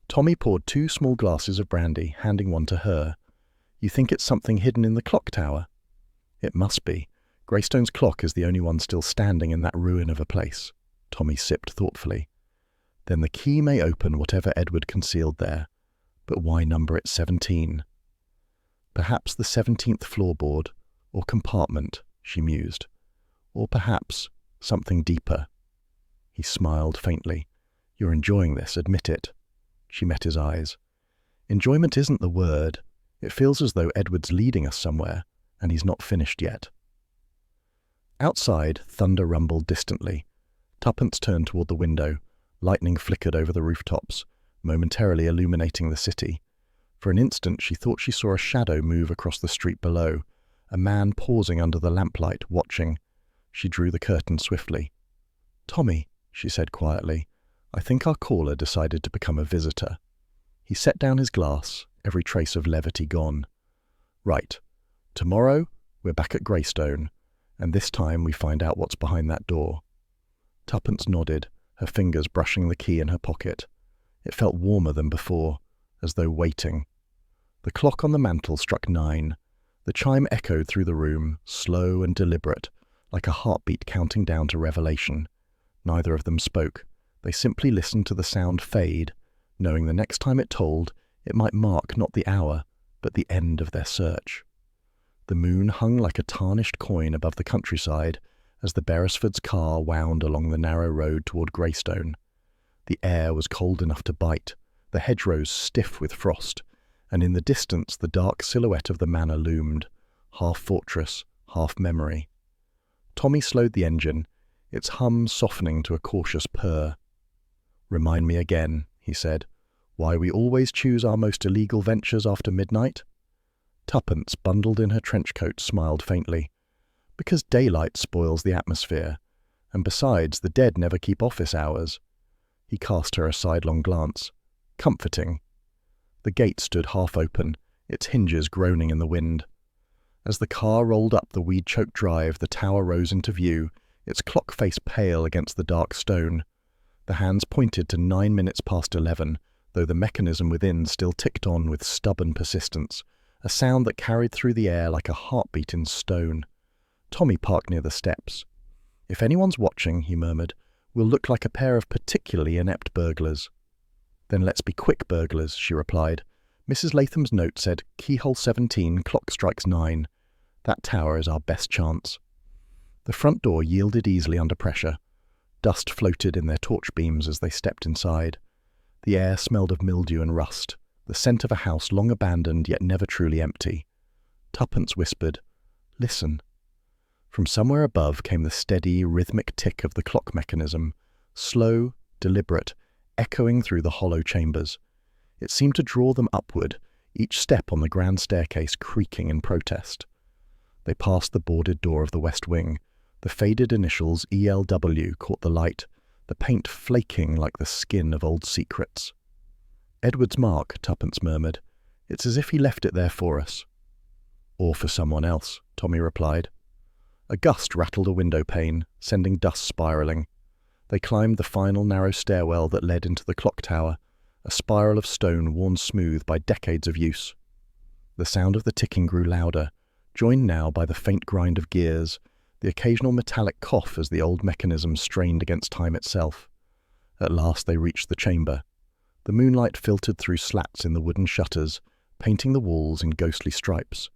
[SPEAKER 1] Tommy poured 2 small glasses of brandy, handing one to her. You think it's something hidden in the clock tower? It must be. Greystone's clock is the only one still standing in that ruin of a place. Tommy sipped thoughtfully. Then the key may open whatever Edward concealed there. But why number it 17? Perhaps the 17th floorboard, or compartment, she mused. Or perhaps something deeper. He smiled faintly. You're enjoying this, admit it. She met his eyes. Enjoyment isn't the word. It feels as though Edward's leading us somewhere, and he's not finished yet. Outside, thunder rumbled distantly. Tuppence turned toward the window. Lightning flickered over the rooftops, momentarily illuminating the city. For an instant she thought she saw a shadow move across the street below, a man pausing under the lamplight, watching. She drew the curtain swiftly. Tommy, she said quietly, I think our caller decided to become a visitor. He set down his glass, every trace of levity gone. Right. Tomorrow, we're back at Greystone, and this time we find out what's behind that door. Tuppence nodded, her fingers brushing the key in her pocket. It felt warmer than before, as though waiting. The clock on the mantel struck 9. The chime echoed through the room, slow and deliberate, like a heartbeat counting down to revelation. Neither of them spoke. They simply listened to the sound fade, knowing the next time it tolled, it might mark not the hour, but the end of their search. The moon hung like a tarnished coin above the countryside as the Beresfords' car wound along the narrow road toward Greystone. The air was cold enough to bite, the hedgerows stiff with frost, and in the distance the dark silhouette of the manor loomed, half fortress, half memory. Tommy slowed the engine, its hum softening to a cautious purr. Remind me again, he said, why we always choose our most illegal ventures after midnight? Tuppence, bundled in her trench coat, smiled faintly. Because daylight spoils the atmosphere, and besides, the dead never keep office hours. He cast her a sidelong glance. Comforting. The gate stood half open, its hinges groaning in the wind. As the car rolled up the weed-choked drive, the tower rose into view, its clock face pale against the dark stone. The hands pointed to 9 minutes past 11, though the mechanism within still ticked on with stubborn persistence, a sound that carried through the air like a heartbeat in stone. Tommy parked near the steps. If anyone's watching, he murmured, we'll look like a pair of particularly inept burglars. Then let's be quick burglars, she replied. Mrs. Latham's note said, Keyhole 17, clock strikes 9. That tower is our best chance. The front door yielded easily under pressure. Dust floated in their torch beams as they stepped inside. The air smelled of mildew and rust, the scent of a house long abandoned yet never truly empty. Tuppence whispered, Listen. From somewhere above came the steady, rhythmic tick of the clock mechanism, slow, deliberate, echoing through the hollow chambers. It seemed to draw them upward, each step on the grand staircase creaking in protest. They passed the boarded door of the west wing. The faded initials ELW caught the light, the paint flaking like the skin of old secrets. Edward's mark, Tuppence murmured. It's as if he left it there for us. Or for someone else, Tommy replied. A gust rattled a window pane, sending dust spiralling. They climbed the final narrow stairwell that led into the clock tower, a spiral of stone worn smooth by decades of use. The sound of the ticking grew louder, joined now by the faint grind of gears, the occasional metallic cough as the old mechanism strained against time itself. At last they reached the chamber. The moonlight filtered through slats in the wooden shutters, painting the walls in ghostly stripes.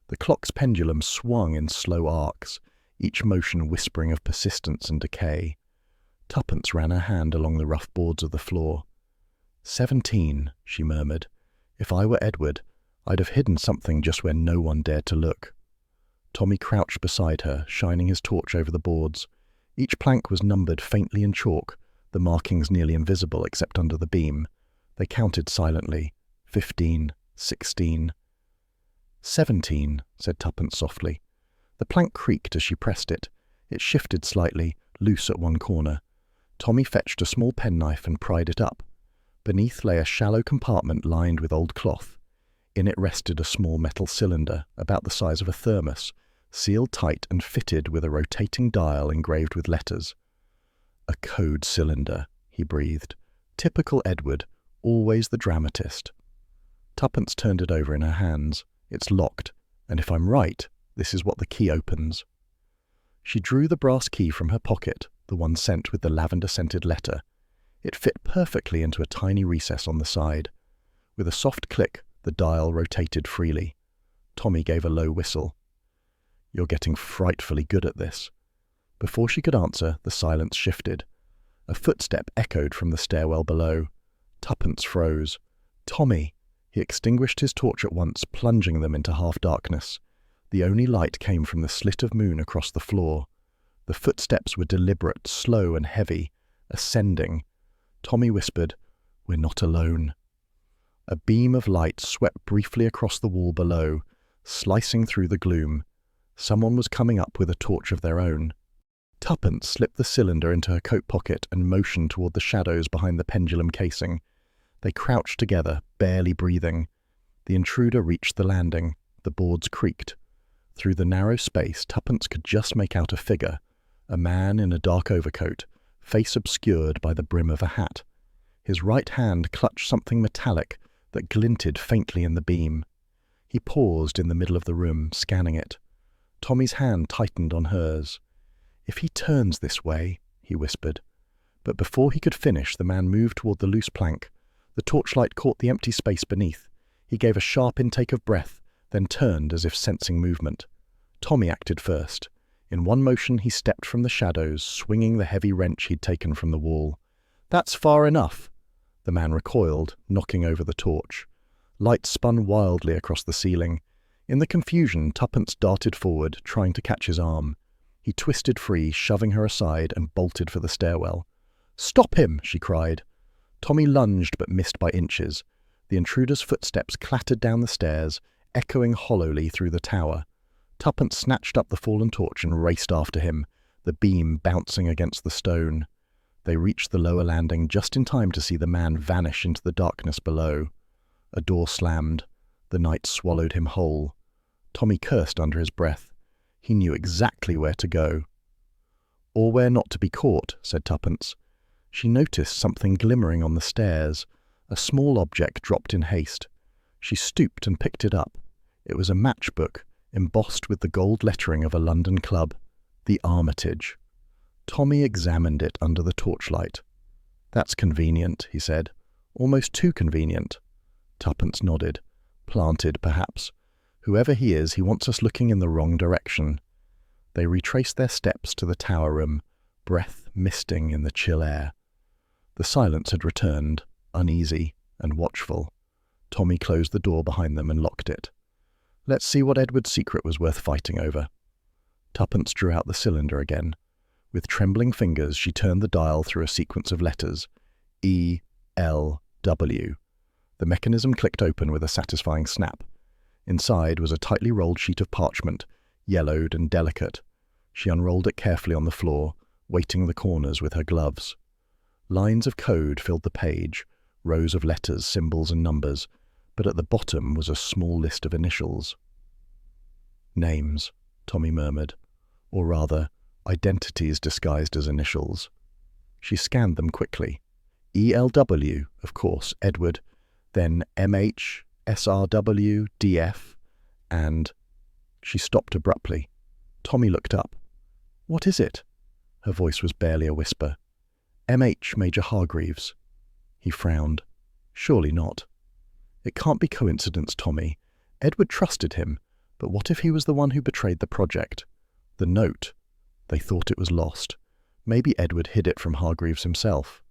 [SPEAKER 1] The clock's pendulum swung in slow arcs, each motion whispering of persistence and decay. Tuppence ran her hand along the rough boards of the floor. 17, she murmured. If I were Edward, I'd have hidden something just where no one dared to look. Tommy crouched beside her, shining his torch over the boards. Each plank was numbered faintly in chalk, the markings nearly invisible except under the beam. They counted silently. 15, 16. 17, said Tuppence softly. The plank creaked as she pressed it. It shifted slightly, loose at one corner. Tommy fetched a small penknife and pried it up. Beneath lay a shallow compartment lined with old cloth. In it rested a small metal cylinder, about the size of a thermos, sealed tight and fitted with a rotating dial engraved with letters. A code cylinder, he breathed. Typical Edward, always the dramatist. Tuppence turned it over in her hands. It's locked, and if I'm right, this is what the key opens. She drew the brass key from her pocket, the one sent with the lavender-scented letter. It fit perfectly into a tiny recess on the side. With a soft click, the dial rotated freely. Tommy gave a low whistle. You're getting frightfully good at this. Before she could answer, the silence shifted. A footstep echoed from the stairwell below. Tuppence froze. Tommy! He extinguished his torch at once, plunging them into half-darkness. The only light came from the slit of moon across the floor. The footsteps were deliberate, slow and heavy, ascending. Tommy whispered, "We're not alone." A beam of light swept briefly across the wall below, slicing through the gloom. Someone was coming up with a torch of their own. Tuppence slipped the cylinder into her coat pocket and motioned toward the shadows behind the pendulum casing. They crouched together, barely breathing. The intruder reached the landing. The boards creaked. Through the narrow space, Tuppence could just make out a figure, a man in a dark overcoat, face obscured by the brim of a hat. His right hand clutched something metallic that glinted faintly in the beam. He paused in the middle of the room, scanning it. Tommy's hand tightened on hers. "If he turns this way," he whispered. But before he could finish, the man moved toward the loose plank. The torchlight caught the empty space beneath. He gave a sharp intake of breath, then turned as if sensing movement. Tommy acted first. In one motion he stepped from the shadows, swinging the heavy wrench he'd taken from the wall. "That's far enough!" The man recoiled, knocking over the torch. Light spun wildly across the ceiling. In the confusion, Tuppence darted forward, trying to catch his arm. He twisted free, shoving her aside, and bolted for the stairwell. "Stop him!" she cried. Tommy lunged but missed by inches. The intruder's footsteps clattered down the stairs, echoing hollowly through the tower. Tuppence snatched up the fallen torch and raced after him, the beam bouncing against the stone. They reached the lower landing just in time to see the man vanish into the darkness below. A door slammed. The night swallowed him whole. Tommy cursed under his breath. He knew exactly where to go. "Or where not to be caught," said Tuppence. She noticed something glimmering on the stairs. A small object dropped in haste. She stooped and picked it up. It was a matchbook, embossed with the gold lettering of a London club. The Armitage. Tommy examined it under the torchlight. "That's convenient," he said. "Almost too convenient." Tuppence nodded. "Planted, perhaps. Whoever he is, he wants us looking in the wrong direction." They retraced their steps to the tower room, breath misting in the chill air. The silence had returned, uneasy and watchful. Tommy closed the door behind them and locked it. Let's see what Edward's secret was worth fighting over. Tuppence drew out the cylinder again. With trembling fingers, she turned the dial through a sequence of letters. E, L, W. The mechanism clicked open with a satisfying snap. Inside was a tightly rolled sheet of parchment, yellowed and delicate. She unrolled it carefully on the floor, weighting the corners with her gloves. Lines of code filled the page, rows of letters, symbols and numbers, but at the bottom was a small list of initials. "Names," Tommy murmured, or rather, identities disguised as initials. She scanned them quickly. ELW, of course, Edward, then MH, SRW, DF, and... She stopped abruptly. Tommy looked up. "What is it?" Her voice was barely a whisper. "MH, Major Hargreaves." He frowned. "Surely not." "It can't be coincidence, Tommy. Edward trusted him, but what if he was the one who betrayed the project? The note. They thought it was lost. Maybe Edward hid it from Hargreaves himself."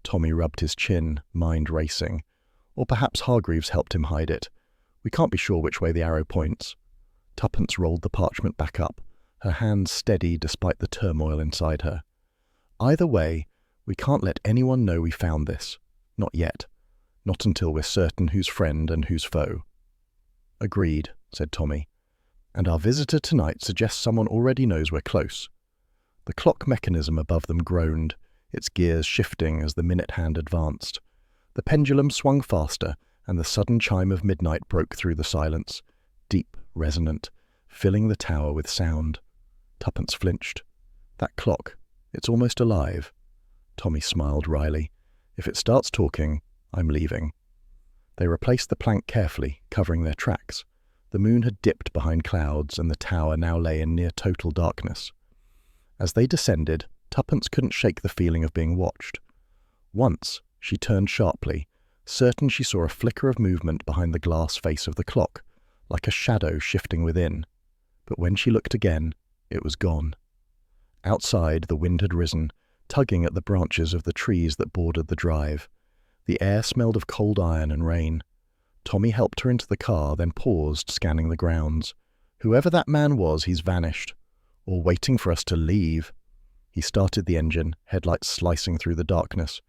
[SPEAKER 1] Tommy rubbed his chin, mind racing. Or perhaps Hargreaves helped him hide it. We can't be sure which way the arrow points. Tuppence rolled the parchment back up, her hands steady despite the turmoil inside her. "Either way, we can't let anyone know we found this. Not yet. Not until we're certain who's friend and who's foe." "Agreed," said Tommy. "And our visitor tonight suggests someone already knows we're close." The clock mechanism above them groaned, its gears shifting as the minute hand advanced. The pendulum swung faster, and the sudden chime of midnight broke through the silence, deep, resonant, filling the tower with sound. Tuppence flinched. "That clock, it's almost alive." Tommy smiled wryly. "If it starts talking, I'm leaving." They replaced the plank carefully, covering their tracks. The moon had dipped behind clouds, and the tower now lay in near total darkness. As they descended, Tuppence couldn't shake the feeling of being watched. Once, she turned sharply, certain she saw a flicker of movement behind the glass face of the clock, like a shadow shifting within. But when she looked again, it was gone. Outside, the wind had risen, tugging at the branches of the trees that bordered the drive. The air smelled of cold iron and rain. Tommy helped her into the car, then paused, scanning the grounds. "Whoever that man was, he's vanished. Or waiting for us to leave." He started the engine, headlights slicing through the darkness.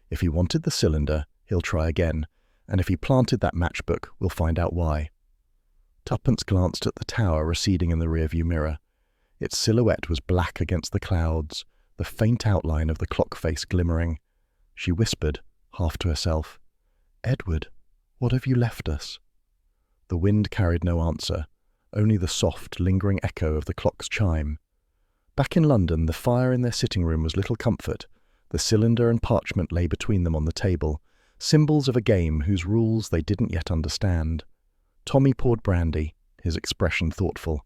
[SPEAKER 1] "If he wanted the cylinder, he'll try again, and if he planted that matchbook, we'll find out why." Tuppence glanced at the tower receding in the rearview mirror. Its silhouette was black against the clouds, the faint outline of the clock face glimmering. She whispered, half to herself, "Edward, what have you left us?" The wind carried no answer, only the soft, lingering echo of the clock's chime. Back in London, the fire in their sitting room was little comfort. The cylinder and parchment lay between them on the table, symbols of a game whose rules they didn't yet understand. Tommy poured brandy, his expression thoughtful.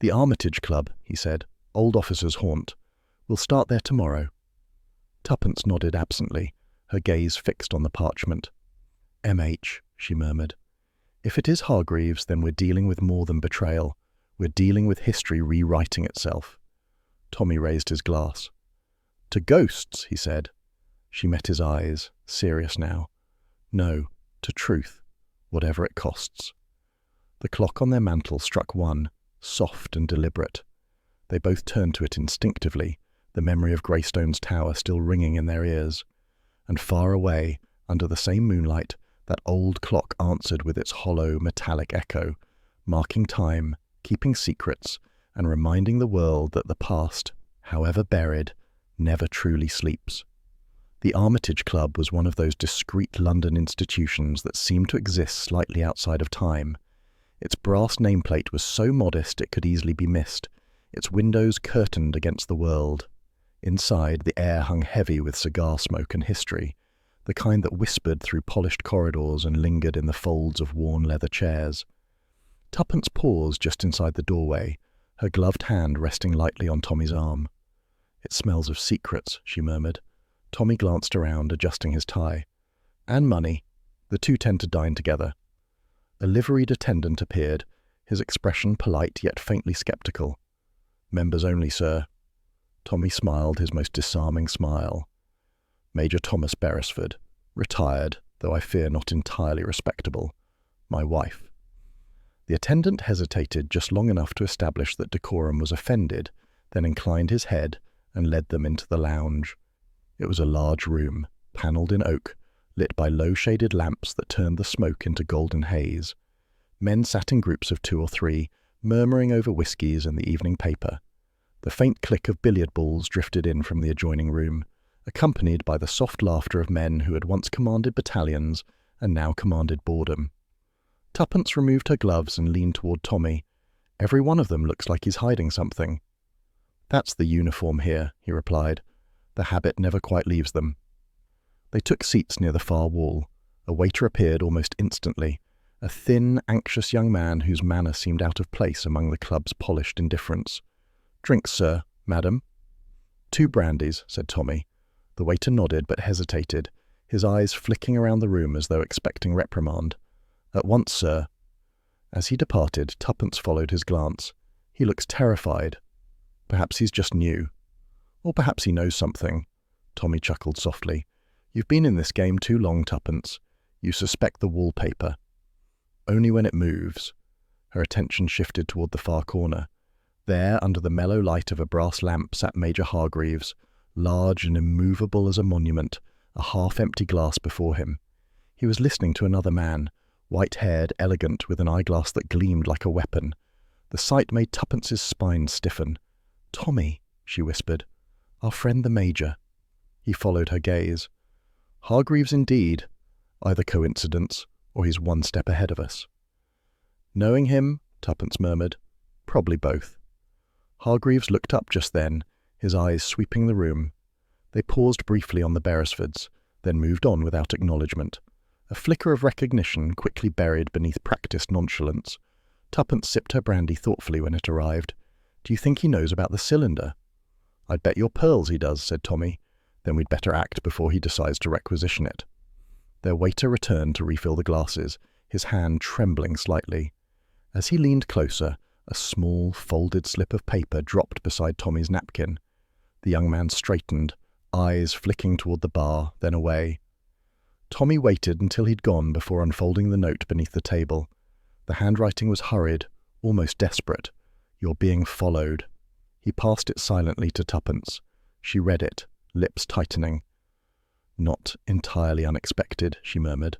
[SPEAKER 1] "The Armitage Club," he said, "old officers' haunt. We'll start there tomorrow." Tuppence nodded absently, her gaze fixed on the parchment. "MH," she murmured. "If it is Hargreaves, then we're dealing with more than betrayal. We're dealing with history rewriting itself." Tommy raised his glass. "To ghosts," he said. She met his eyes, serious now. "No, to truth, whatever it costs." The clock on their mantel struck one, soft and deliberate. They both turned to it instinctively, the memory of Greystone's tower still ringing in their ears. And far away, under the same moonlight, that old clock answered with its hollow, metallic echo, marking time, keeping secrets, and reminding the world that the past, however buried, never truly sleeps. The Armitage Club was one of those discreet London institutions that seemed to exist slightly outside of time. Its brass nameplate was so modest it could easily be missed, its windows curtained against the world. Inside, the air hung heavy with cigar smoke and history, the kind that whispered through polished corridors and lingered in the folds of worn leather chairs. Tuppence paused just inside the doorway, her gloved hand resting lightly on Tommy's arm. "It smells of secrets," she murmured. Tommy glanced around, adjusting his tie. "And money. The two tend to dine together." A liveried attendant appeared, his expression polite yet faintly sceptical. "Members only, sir." Tommy smiled his most disarming smile. "Major Thomas Beresford, retired, though I fear not entirely respectable. My wife." The attendant hesitated just long enough to establish that decorum was offended, then inclined his head and led them into the lounge. It was a large room, panelled in oak, lit by low-shaded lamps that turned the smoke into golden haze. Men sat in groups of 2 or 3, murmuring over whiskies and the evening paper. The faint click of billiard balls drifted in from the adjoining room, accompanied by the soft laughter of men who had once commanded battalions and now commanded boredom. Tuppence removed her gloves and leaned toward Tommy. "Every one of them looks like he's hiding something." "That's the uniform here," he replied. "The habit never quite leaves them." They took seats near the far wall. A waiter appeared almost instantly, a thin, anxious young man whose manner seemed out of place among the club's polished indifference. "Drinks, sir, madam." "2 brandies," said Tommy. The waiter nodded but hesitated, his eyes flicking around the room as though expecting reprimand. "At once, sir." As he departed, Tuppence followed his glance. "He looks terrified. Perhaps he's just new. Or perhaps he knows something." Tommy chuckled softly. "You've been in this game too long, Tuppence. You suspect the wallpaper. Only when it moves." Her attention shifted toward the far corner. There, under the mellow light of a brass lamp, sat Major Hargreaves, large and immovable as a monument, a half-empty glass before him. He was listening to another man, white-haired, elegant, with an eyeglass that gleamed like a weapon. The sight made Tuppence's spine stiffen. "Tommy," she whispered. "Our friend the Major." He followed her gaze. "Hargreaves indeed. Either coincidence, or he's one step ahead of us." "Knowing him," Tuppence murmured, "probably both." Hargreaves looked up just then, his eyes sweeping the room. They paused briefly on the Beresfords, then moved on without acknowledgement. A flicker of recognition quickly buried beneath practiced nonchalance. Tuppence sipped her brandy thoughtfully when it arrived. "Do you think he knows about the cylinder?" "I'd bet your pearls he does," said Tommy. "Then we'd better act before he decides to requisition it." Their waiter returned to refill the glasses, his hand trembling slightly. As he leaned closer, a small, folded slip of paper dropped beside Tommy's napkin. The young man straightened, eyes flicking toward the bar, then away. Tommy waited until he'd gone before unfolding the note beneath the table. The handwriting was hurried, almost desperate. "You're being followed." He passed it silently to Tuppence. She read it, lips tightening. "Not entirely unexpected," she murmured.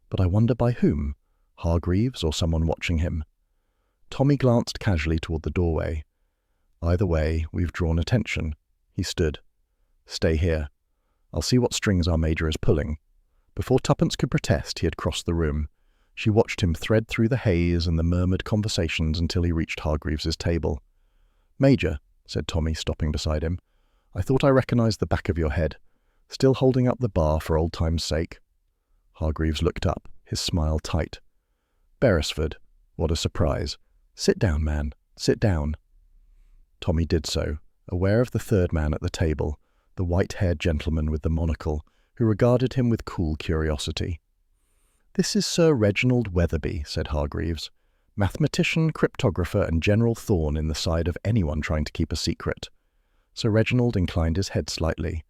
[SPEAKER 1] "But I wonder by whom? Hargreaves or someone watching him?" Tommy glanced casually toward the doorway. "Either way, we've drawn attention." He stood. "Stay here. I'll see what strings our major is pulling." Before Tuppence could protest, he had crossed the room. She watched him thread through the haze and the murmured conversations until he reached Hargreaves's table. "Major," said Tommy, stopping beside him, "I thought I recognized the back of your head. Still holding up the bar for old time's sake?" Hargreaves looked up, his smile tight. "Beresford, what a surprise. Sit down, man, sit down." Tommy did so, aware of the third man at the table, the white-haired gentleman with the monocle, who regarded him with cool curiosity. "This is Sir Reginald Weatherby," said Hargreaves, "mathematician, cryptographer, and general thorn in the side of anyone trying to keep a secret." Sir Reginald inclined his head slightly.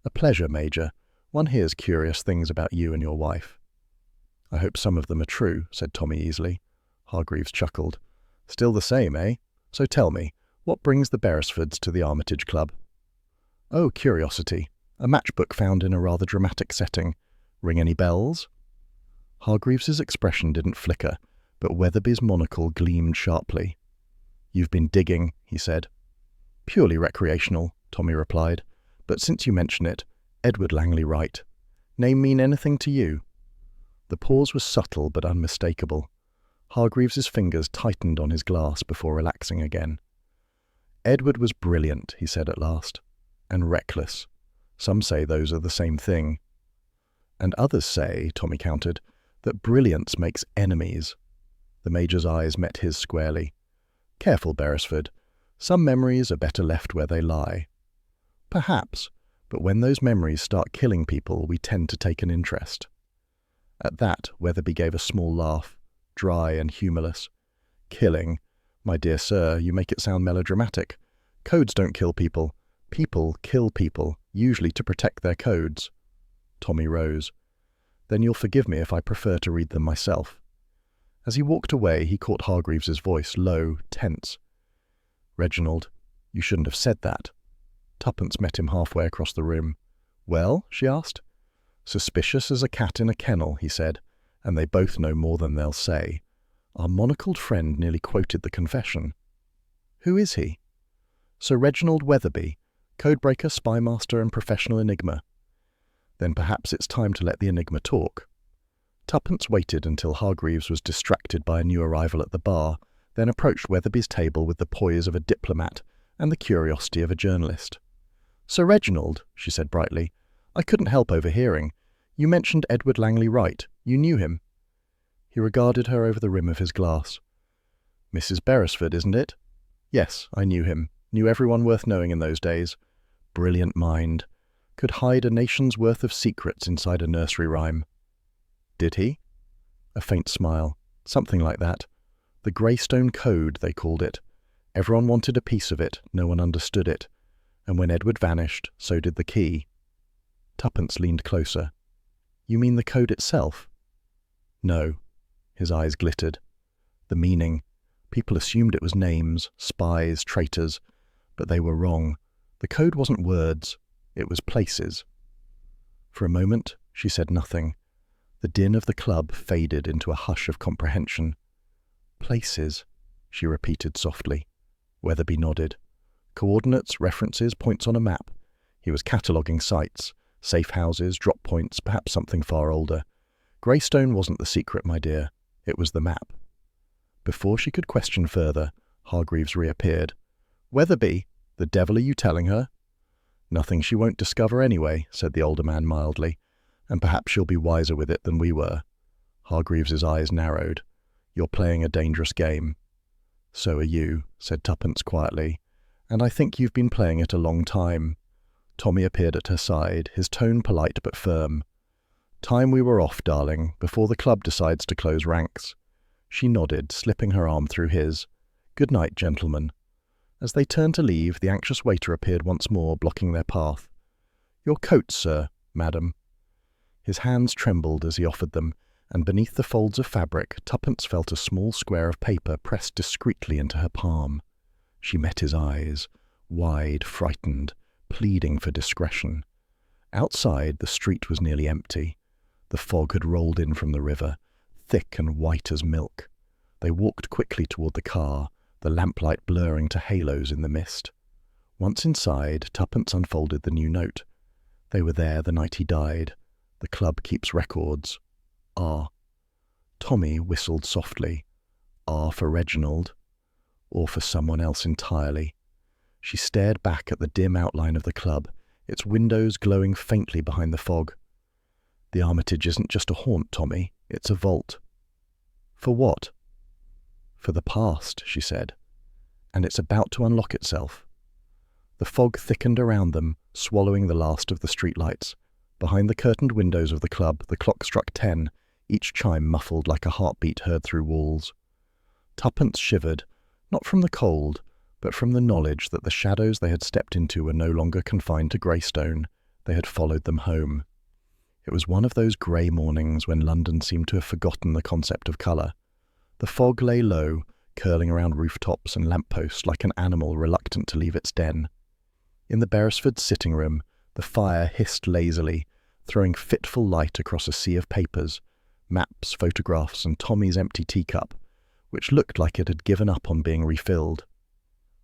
[SPEAKER 1] "A pleasure, Major. One hears curious things about you and your wife." "I hope some of them are true," said Tommy easily. Hargreaves chuckled. "Still the same, eh? So tell me, what brings the Beresfords to the Armitage Club?" "Oh, curiosity. A matchbook found in a rather dramatic setting. Ring any bells?" Hargreaves's expression didn't flicker, but Weatherby's monocle gleamed sharply. "You've been digging," he said. "Purely recreational," Tommy replied. "But since you mention it, Edward Langley Wright. Name mean anything to you?" The pause was subtle but unmistakable. Hargreaves's fingers tightened on his glass before relaxing again. "Edward was brilliant," he said at last. "And reckless. Some say those are the same thing." "And others say," Tommy countered, "that brilliance makes enemies." The Major's eyes met his squarely. "Careful, Beresford. Some memories are better left where they lie." "Perhaps, but when those memories start killing people, we tend to take an interest." At that, Weatherby gave a small laugh, dry and humourless. "Killing? My dear sir, you make it sound melodramatic. Codes don't kill people. People kill people, usually to protect their codes." Tommy rose. "Then you'll forgive me if I prefer to read them myself." As he walked away, he caught Hargreaves's voice, low, tense. "Reginald, you shouldn't have said that." Tuppence met him halfway across the room. "Well?" she asked. "Suspicious as a cat in a kennel," he said, "and they both know more than they'll say. Our monocled friend nearly quoted the confession." "Who is he?" "Sir Reginald Weatherby, Codebreaker, spymaster, and professional enigma. Then perhaps it's time to let the enigma talk. Tuppence waited until Hargreaves was distracted by a new arrival at the bar, then approached Weatherby's table with the poise of a diplomat and the curiosity of a journalist. "Sir Reginald," she said brightly, "I couldn't help overhearing. You mentioned Edward Langley Wright. You knew him." He regarded her over the rim of his glass. "Mrs. Beresford, isn't it?" "Yes, I knew him. Knew everyone worth knowing in those days. Brilliant mind. Could hide a nation's worth of secrets inside a nursery rhyme." "Did he?" A faint smile. "Something like that. The Greystone Code, they called it. Everyone wanted a piece of it, no one understood it. And when Edward vanished, so did the key." Tuppence leaned closer. "You mean the code itself?" "No." His eyes glittered. "The meaning. People assumed it was names, spies, traitors. But they were wrong. The code wasn't words. It was places." For a moment, she said nothing. The din of the club faded into a hush of comprehension. "Places," she repeated softly. Weatherby nodded. Coordinates, references, points on a map. He was cataloguing sites, safe houses, drop points, perhaps something far older. Greystone wasn't the secret, my dear. It was the map. Before she could question further, Hargreaves reappeared. "Weatherby, the devil are you telling her?" "Nothing she won't discover anyway," said the older man mildly, "and perhaps she'll be wiser with it than we were." Hargreaves's eyes narrowed. "You're playing a dangerous game." "So are you," said Tuppence quietly, "and I think you've been playing it a long time." Tommy appeared at her side, his tone polite but firm. "Time we were off, darling, before the club decides to close ranks." She nodded, slipping her arm through his. "Good night, gentlemen." As they turned to leave, the anxious waiter appeared once more, blocking their path. "Your coats, sir, madam." His hands trembled as he offered them, and beneath the folds of fabric, Tuppence felt a small square of paper pressed discreetly into her palm. She met his eyes, wide, frightened, pleading for discretion. Outside, the street was nearly empty. The fog had rolled in from the river, thick and white as milk. They walked quickly toward the car, the lamplight blurring to halos in the mist. Once inside, Tuppence unfolded the new note. They were there the night he died. The club keeps records. R. Tommy whistled softly. R for Reginald, or for someone else entirely. She stared back at the dim outline of the club, its windows glowing faintly behind the fog. "The Armitage isn't just a haunt, Tommy. It's a vault." "For what?" "For the past," she said. "And it's about to unlock itself." The fog thickened around them, swallowing the last of the streetlights. Behind the curtained windows of the club, the clock struck 10, each chime muffled like a heartbeat heard through walls. Tuppence shivered, not from the cold, but from the knowledge that the shadows they had stepped into were no longer confined to Greystone. They had followed them home. It was one of those grey mornings when London seemed to have forgotten the concept of colour. The fog lay low, curling around rooftops and lampposts like an animal reluctant to leave its den. In the Beresfords' sitting room, the fire hissed lazily, throwing fitful light across a sea of papers, maps, photographs, and Tommy's empty teacup, which looked like it had given up on being refilled.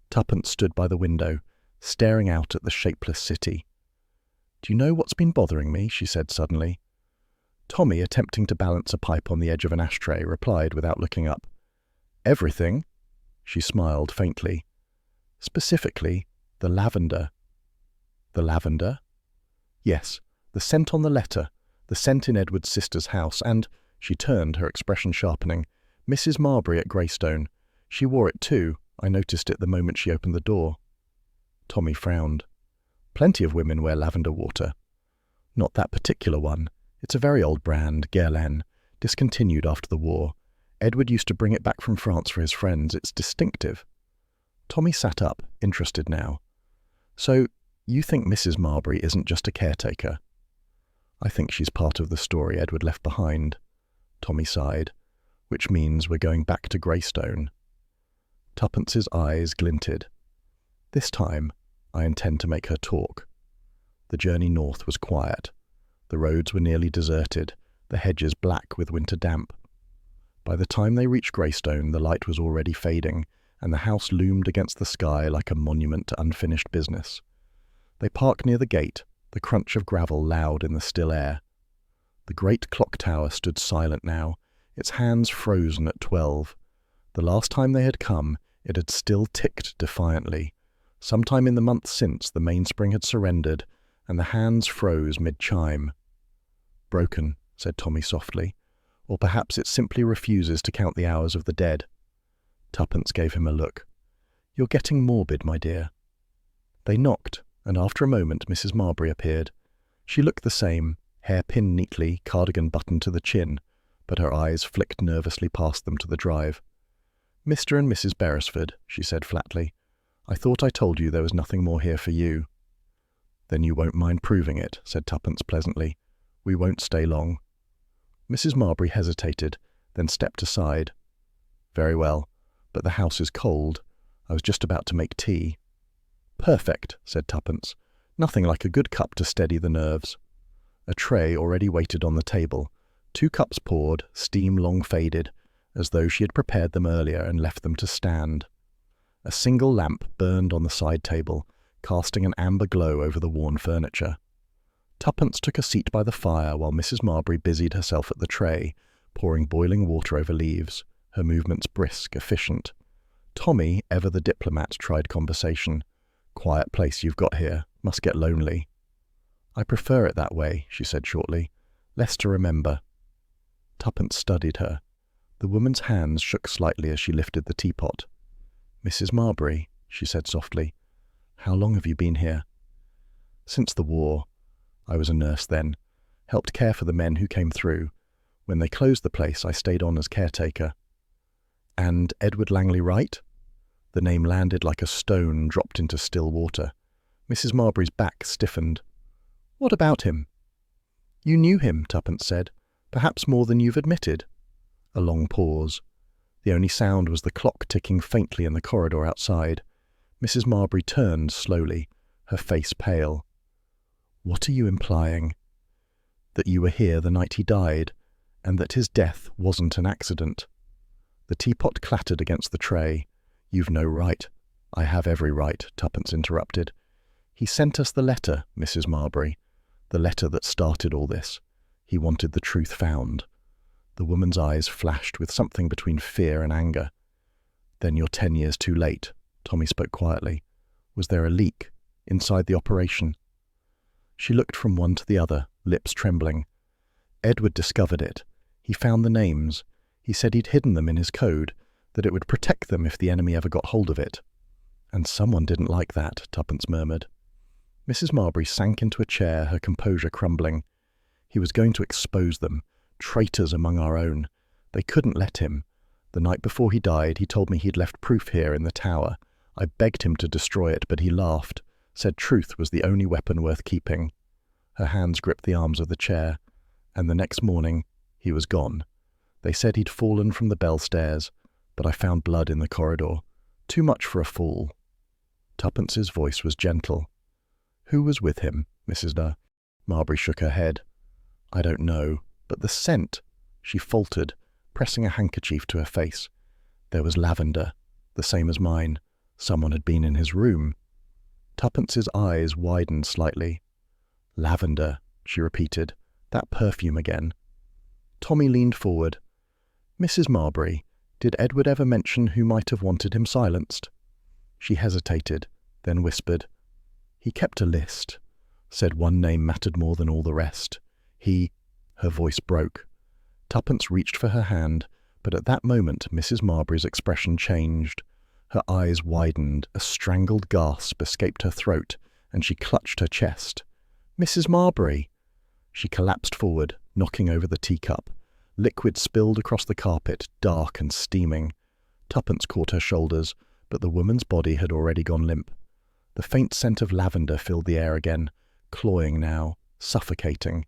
[SPEAKER 1] Tuppence stood by the window, staring out at the shapeless city. "Do you know what's been bothering me?" she said suddenly. Tommy, attempting to balance a pipe on the edge of an ashtray, replied without looking up. "Everything?" She smiled faintly. "Specifically, the lavender." "The lavender?" "Yes, the scent on the letter, the scent in Edward's sister's house, and," she turned, her expression sharpening, "Mrs. Marbury at Greystone. She wore it too. I noticed it the moment she opened the door." Tommy frowned. "Plenty of women wear lavender water." "Not that particular one. It's a very old brand, Guerlain, discontinued after the war. Edward used to bring it back from France for his friends. It's distinctive." Tommy sat up, interested now. "So, you think Mrs. Marbury isn't just a caretaker?" "I think she's part of the story Edward left behind." Tommy sighed. "Which means we're going back to Greystone." Tuppence's eyes glinted. "This time, I intend to make her talk." The journey north was quiet. The roads were nearly deserted, the hedges black with winter damp. By the time they reached Greystone, the light was already fading, and the house loomed against the sky like a monument to unfinished business. They parked near the gate, the crunch of gravel loud in the still air. The great clock tower stood silent now, its hands frozen at 12. The last time they had come, it had still ticked defiantly. Sometime in the month since, the mainspring had surrendered, and the hands froze mid-chime. "Broken," said Tommy softly. "Or perhaps it simply refuses to count the hours of the dead." Tuppence gave him a look. "You're getting morbid, my dear." They knocked, and after a moment Mrs. Marbury appeared. She looked the same, hair pinned neatly, cardigan buttoned to the chin, but her eyes flicked nervously past them to the drive. "Mr. and Mrs. Beresford," she said flatly. "I thought I told you there was nothing more here for you." "Then you won't mind proving it," said Tuppence pleasantly. "We won't stay long." Mrs. Marbury hesitated, then stepped aside. "Very well, but the house is cold. I was just about to make tea." "Perfect," said Tuppence. "Nothing like a good cup to steady the nerves." A tray already waited on the table, 2 cups poured, steam long faded, as though she had prepared them earlier and left them to stand. A single lamp burned on the side table, casting an amber glow over the worn furniture. Tuppence took a seat by the fire while Mrs. Marbury busied herself at the tray, pouring boiling water over leaves, her movements brisk, efficient. Tommy, ever the diplomat, tried conversation. "Quiet place you've got here. Must get lonely." "I prefer it that way," she said shortly. "Less to remember." Tuppence studied her. The woman's hands shook slightly as she lifted the teapot. "Mrs. Marbury," she said softly, "how long have you been here?" "Since the war. I was a nurse then. Helped care for the men who came through. When they closed the place, I stayed on as caretaker." "And Edward Langley Wright?" The name landed like a stone dropped into still water. Mrs. Marbury's back stiffened. "What about him?" "You knew him," Tuppence said. "Perhaps more than you've admitted." A long pause. The only sound was the clock ticking faintly in the corridor outside. Mrs. Marbury turned slowly, her face pale. "What are you implying?" "That you were here the night he died, and that his death wasn't an accident." The teapot clattered against the tray. "You've no right." "I have every right," Tuppence interrupted. "He sent us the letter, Mrs. Marbury. The letter that started all this. He wanted the truth found." The woman's eyes flashed with something between fear and anger. "Then you're 10 years too late," Tommy spoke quietly. "Was there a leak inside the operation?" She looked from one to the other, lips trembling. "Edward discovered it. He found the names. He said he'd hidden them in his code, that it would protect them if the enemy ever got hold of it." "And someone didn't like that," Tuppence murmured. Mrs. Marbury sank into a chair, her composure crumbling. "He was going to expose them. Traitors among our own. They couldn't let him. The night before he died, he told me he'd left proof here in the tower. I begged him to destroy it, but he laughed, said truth was the only weapon worth keeping." Her hands gripped the arms of the chair. "And the next morning, he was gone. They said he'd fallen from the bell stairs, but I found blood in the corridor. Too much for a fool." Tuppence's voice was gentle. "Who was with him, Mrs. Marbury shook her head. "I don't know. But the scent," she faltered, pressing a handkerchief to her face. "There was lavender, the same as mine. Someone had been in his room." Tuppence's eyes widened slightly. "Lavender," she repeated. "That perfume again." Tommy leaned forward. "Mrs. Marbury, did Edward ever mention who might have wanted him silenced?" She hesitated, then whispered. "He kept a list. Said one name mattered more than all the rest. Her voice broke. Tuppence reached for her hand, but at that moment Mrs. Marbury's expression changed. Her eyes widened, a strangled gasp escaped her throat, and she clutched her chest. "Mrs. Marbury!" She collapsed forward, knocking over the teacup. Liquid spilled across the carpet, dark and steaming. Tuppence caught her shoulders, but the woman's body had already gone limp. The faint scent of lavender filled the air again, cloying now, suffocating.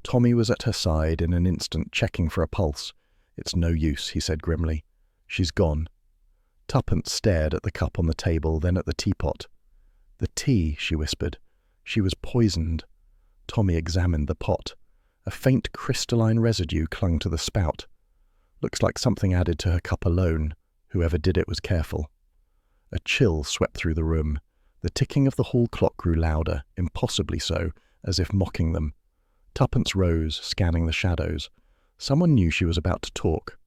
[SPEAKER 1] Tommy was at her side in an instant, checking for a pulse. "It's no use," he said grimly. "She's gone." Tuppence stared at the cup on the table, then at the teapot. "The tea," she whispered. "She was poisoned." Tommy examined the pot. A faint crystalline residue clung to the spout. "Looks like something added to her cup alone. Whoever did it was careful." A chill swept through the room. The ticking of the hall clock grew louder, impossibly so, as if mocking them. Tuppence rose, scanning the shadows. Someone knew she was about to talk.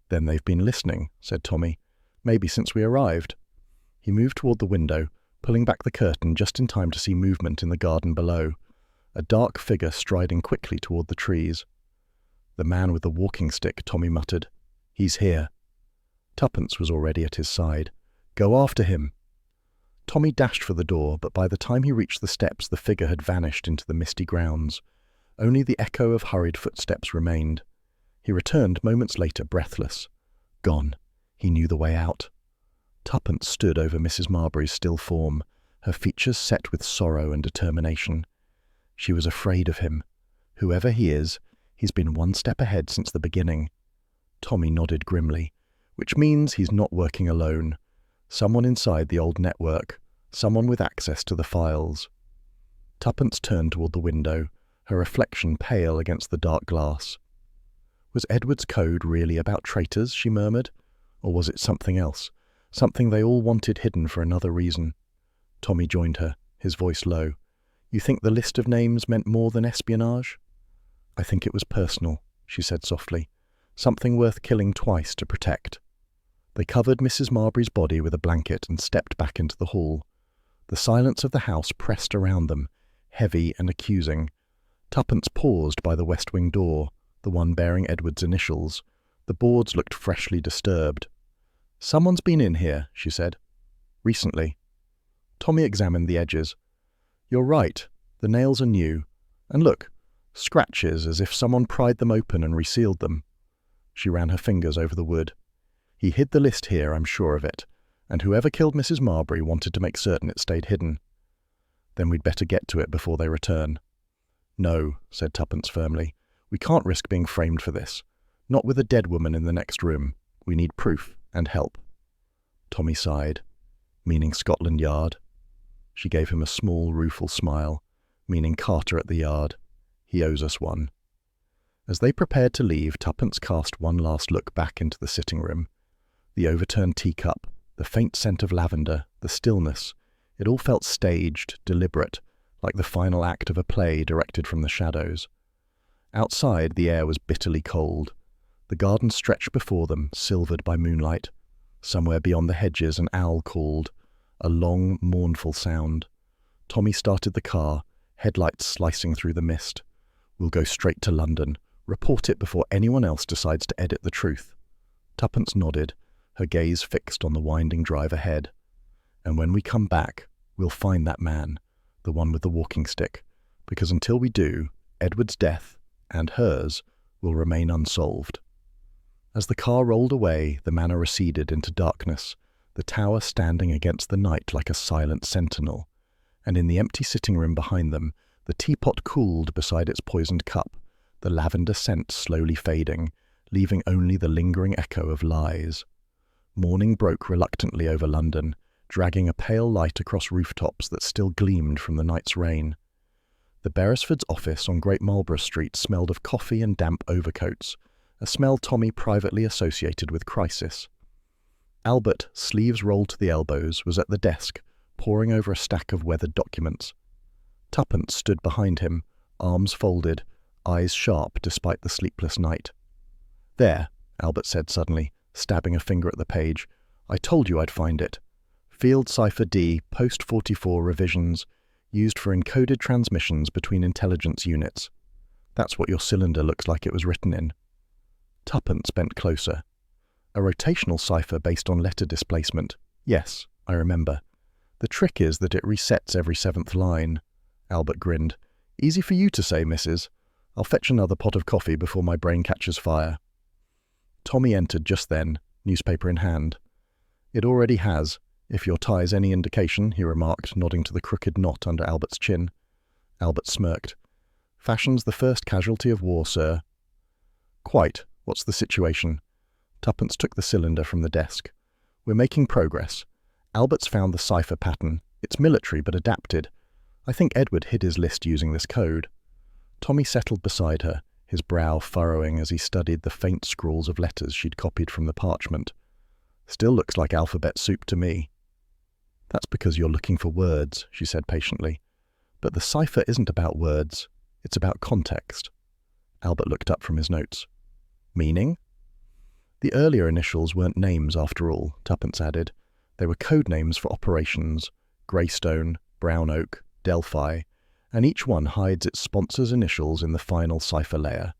[SPEAKER 1] "Then they've been listening," said Tommy. "Maybe since we arrived." He moved toward the window, pulling back the curtain just in time to see movement in the garden below. A dark figure striding quickly toward the trees. "The man with the walking stick," Tommy muttered. "He's here." Tuppence was already at his side. "Go after him!" Tommy dashed for the door, but by the time he reached the steps, the figure had vanished into the misty grounds. Only the echo of hurried footsteps remained. He returned moments later, breathless. Gone. He knew the way out. Tuppence stood over Mrs. Marbury's still form, her features set with sorrow and determination. She was afraid of him. Whoever he is, he's been one step ahead since the beginning. Tommy nodded grimly, which means he's not working alone. Someone inside the old network, someone with access to the files. Tuppence turned toward the window, her reflection pale against the dark glass. Was Edward's code really about traitors, she murmured, or was it something else, something they all wanted hidden for another reason? Tommy joined her, his voice low. "You think the list of names meant more than espionage?" "I think it was personal," she said softly. "Something worth killing twice to protect." They covered Mrs. Marbury's body with a blanket and stepped back into the hall. The silence of the house pressed around them, heavy and accusing. Tuppence paused by the west wing door, the one bearing Edward's initials. The boards looked freshly disturbed. "Someone's been in here," she said. "Recently." Tommy examined the edges. "You're right, the nails are new. And look, scratches as if someone pried them open and resealed them." She ran her fingers over the wood. "He hid the list here, I'm sure of it, and whoever killed Mrs. Marbury wanted to make certain it stayed hidden." "Then we'd better get to it before they return." "No," said Tuppence firmly. "We can't risk being framed for this. Not with a dead woman in the next room. We need proof and help." Tommy sighed. "Meaning Scotland Yard?" She gave him a small, rueful smile. "Meaning Carter at the Yard. He owes us one." As they prepared to leave, Tuppence cast one last look back into the sitting room. The overturned teacup, the faint scent of lavender, the stillness, it all felt staged, deliberate, like the final act of a play directed from the shadows. Outside, the air was bitterly cold. The garden stretched before them, silvered by moonlight. Somewhere beyond the hedges an owl called, a long, mournful sound. Tommy started the car, headlights slicing through the mist. "We'll go straight to London, report it before anyone else decides to edit the truth." Tuppence nodded, her gaze fixed on the winding drive ahead. "And when we come back, we'll find that man, the one with the walking stick, because until we do, Edward's death, and hers, will remain unsolved." As the car rolled away, the manor receded into darkness, the tower standing against the night like a silent sentinel, and in the empty sitting room behind them, the teapot cooled beside its poisoned cup, the lavender scent slowly fading, leaving only the lingering echo of lies. Morning broke reluctantly over London, dragging a pale light across rooftops that still gleamed from the night's rain. The Beresfords' office on Great Marlborough Street smelled of coffee and damp overcoats, a smell Tommy privately associated with crisis. Albert, sleeves rolled to the elbows, was at the desk, poring over a stack of weathered documents. Tuppence stood behind him, arms folded, eyes sharp despite the sleepless night. "There," Albert said suddenly, stabbing a finger at the page. "I told you I'd find it. Field cipher D, post-44 revisions, used for encoded transmissions between intelligence units. That's what your cylinder looks like it was written in." Tuppence bent closer. "A rotational cipher based on letter displacement. Yes, I remember. The trick is that it resets every 7th line." Albert grinned. "Easy for you to say, missus. I'll fetch another pot of coffee before my brain catches fire." Tommy entered just then, newspaper in hand. "It already has, if your tie's any indication," he remarked, nodding to the crooked knot under Albert's chin. Albert smirked. "Fashion's the first casualty of war, sir." "Quite. What's the situation?" Tuppence took the cylinder from the desk. "We're making progress. Albert's found the cipher pattern. It's military but adapted. I think Edward hid his list using this code." Tommy settled beside her, his brow furrowing as he studied the faint scrawls of letters she'd copied from the parchment. "Still looks like alphabet soup to me." That's because you're looking for words, she said patiently. But the cipher isn't about words, it's about context. Albert looked up from his notes. Meaning? The earlier initials weren't names after all, Tuppence added. They were code names for operations, Greystone, Brown Oak, Delphi, and each one hides its sponsor's initials in the final cipher layer.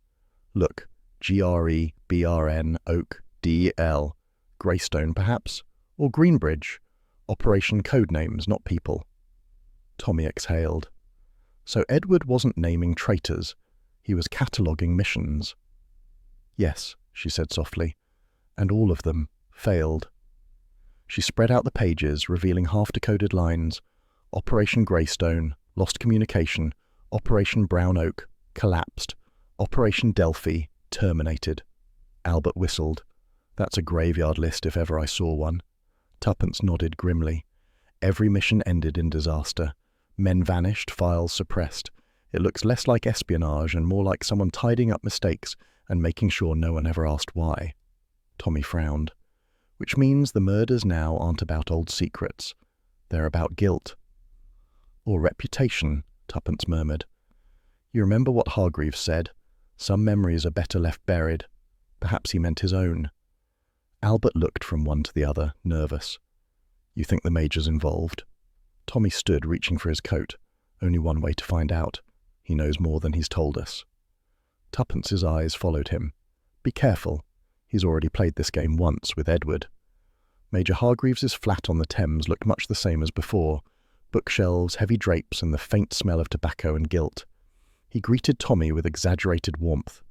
[SPEAKER 1] Look, GRE, BRN, Oak, DEL, Greystone perhaps, or Greenbridge. Operation code names, not people. Tommy exhaled. So Edward wasn't naming traitors, he was cataloguing missions. Yes, she said softly, and all of them failed. She spread out the pages, revealing half-decoded lines. Operation Greystone, lost communication. Operation Brown Oak, collapsed. Operation Delphi, terminated. Albert whistled. That's a graveyard list if ever I saw one. Tuppence nodded grimly. Every mission ended in disaster. Men vanished, files suppressed. It looks less like espionage and more like someone tidying up mistakes and making sure no one ever asked why. Tommy frowned. Which means the murders now aren't about old secrets. They're about guilt. Or reputation, Tuppence murmured. You remember what Hargreaves said? Some memories are better left buried. Perhaps he meant his own. Albert looked from one to the other, nervous. You think the Major's involved? Tommy stood, reaching for his coat. Only one way to find out. He knows more than he's told us. Tuppence's eyes followed him. Be careful. He's already played this game once with Edward. Major Hargreaves's flat on the Thames looked much the same as before. Bookshelves, heavy drapes, and the faint smell of tobacco and gilt. He greeted Tommy with exaggerated warmth.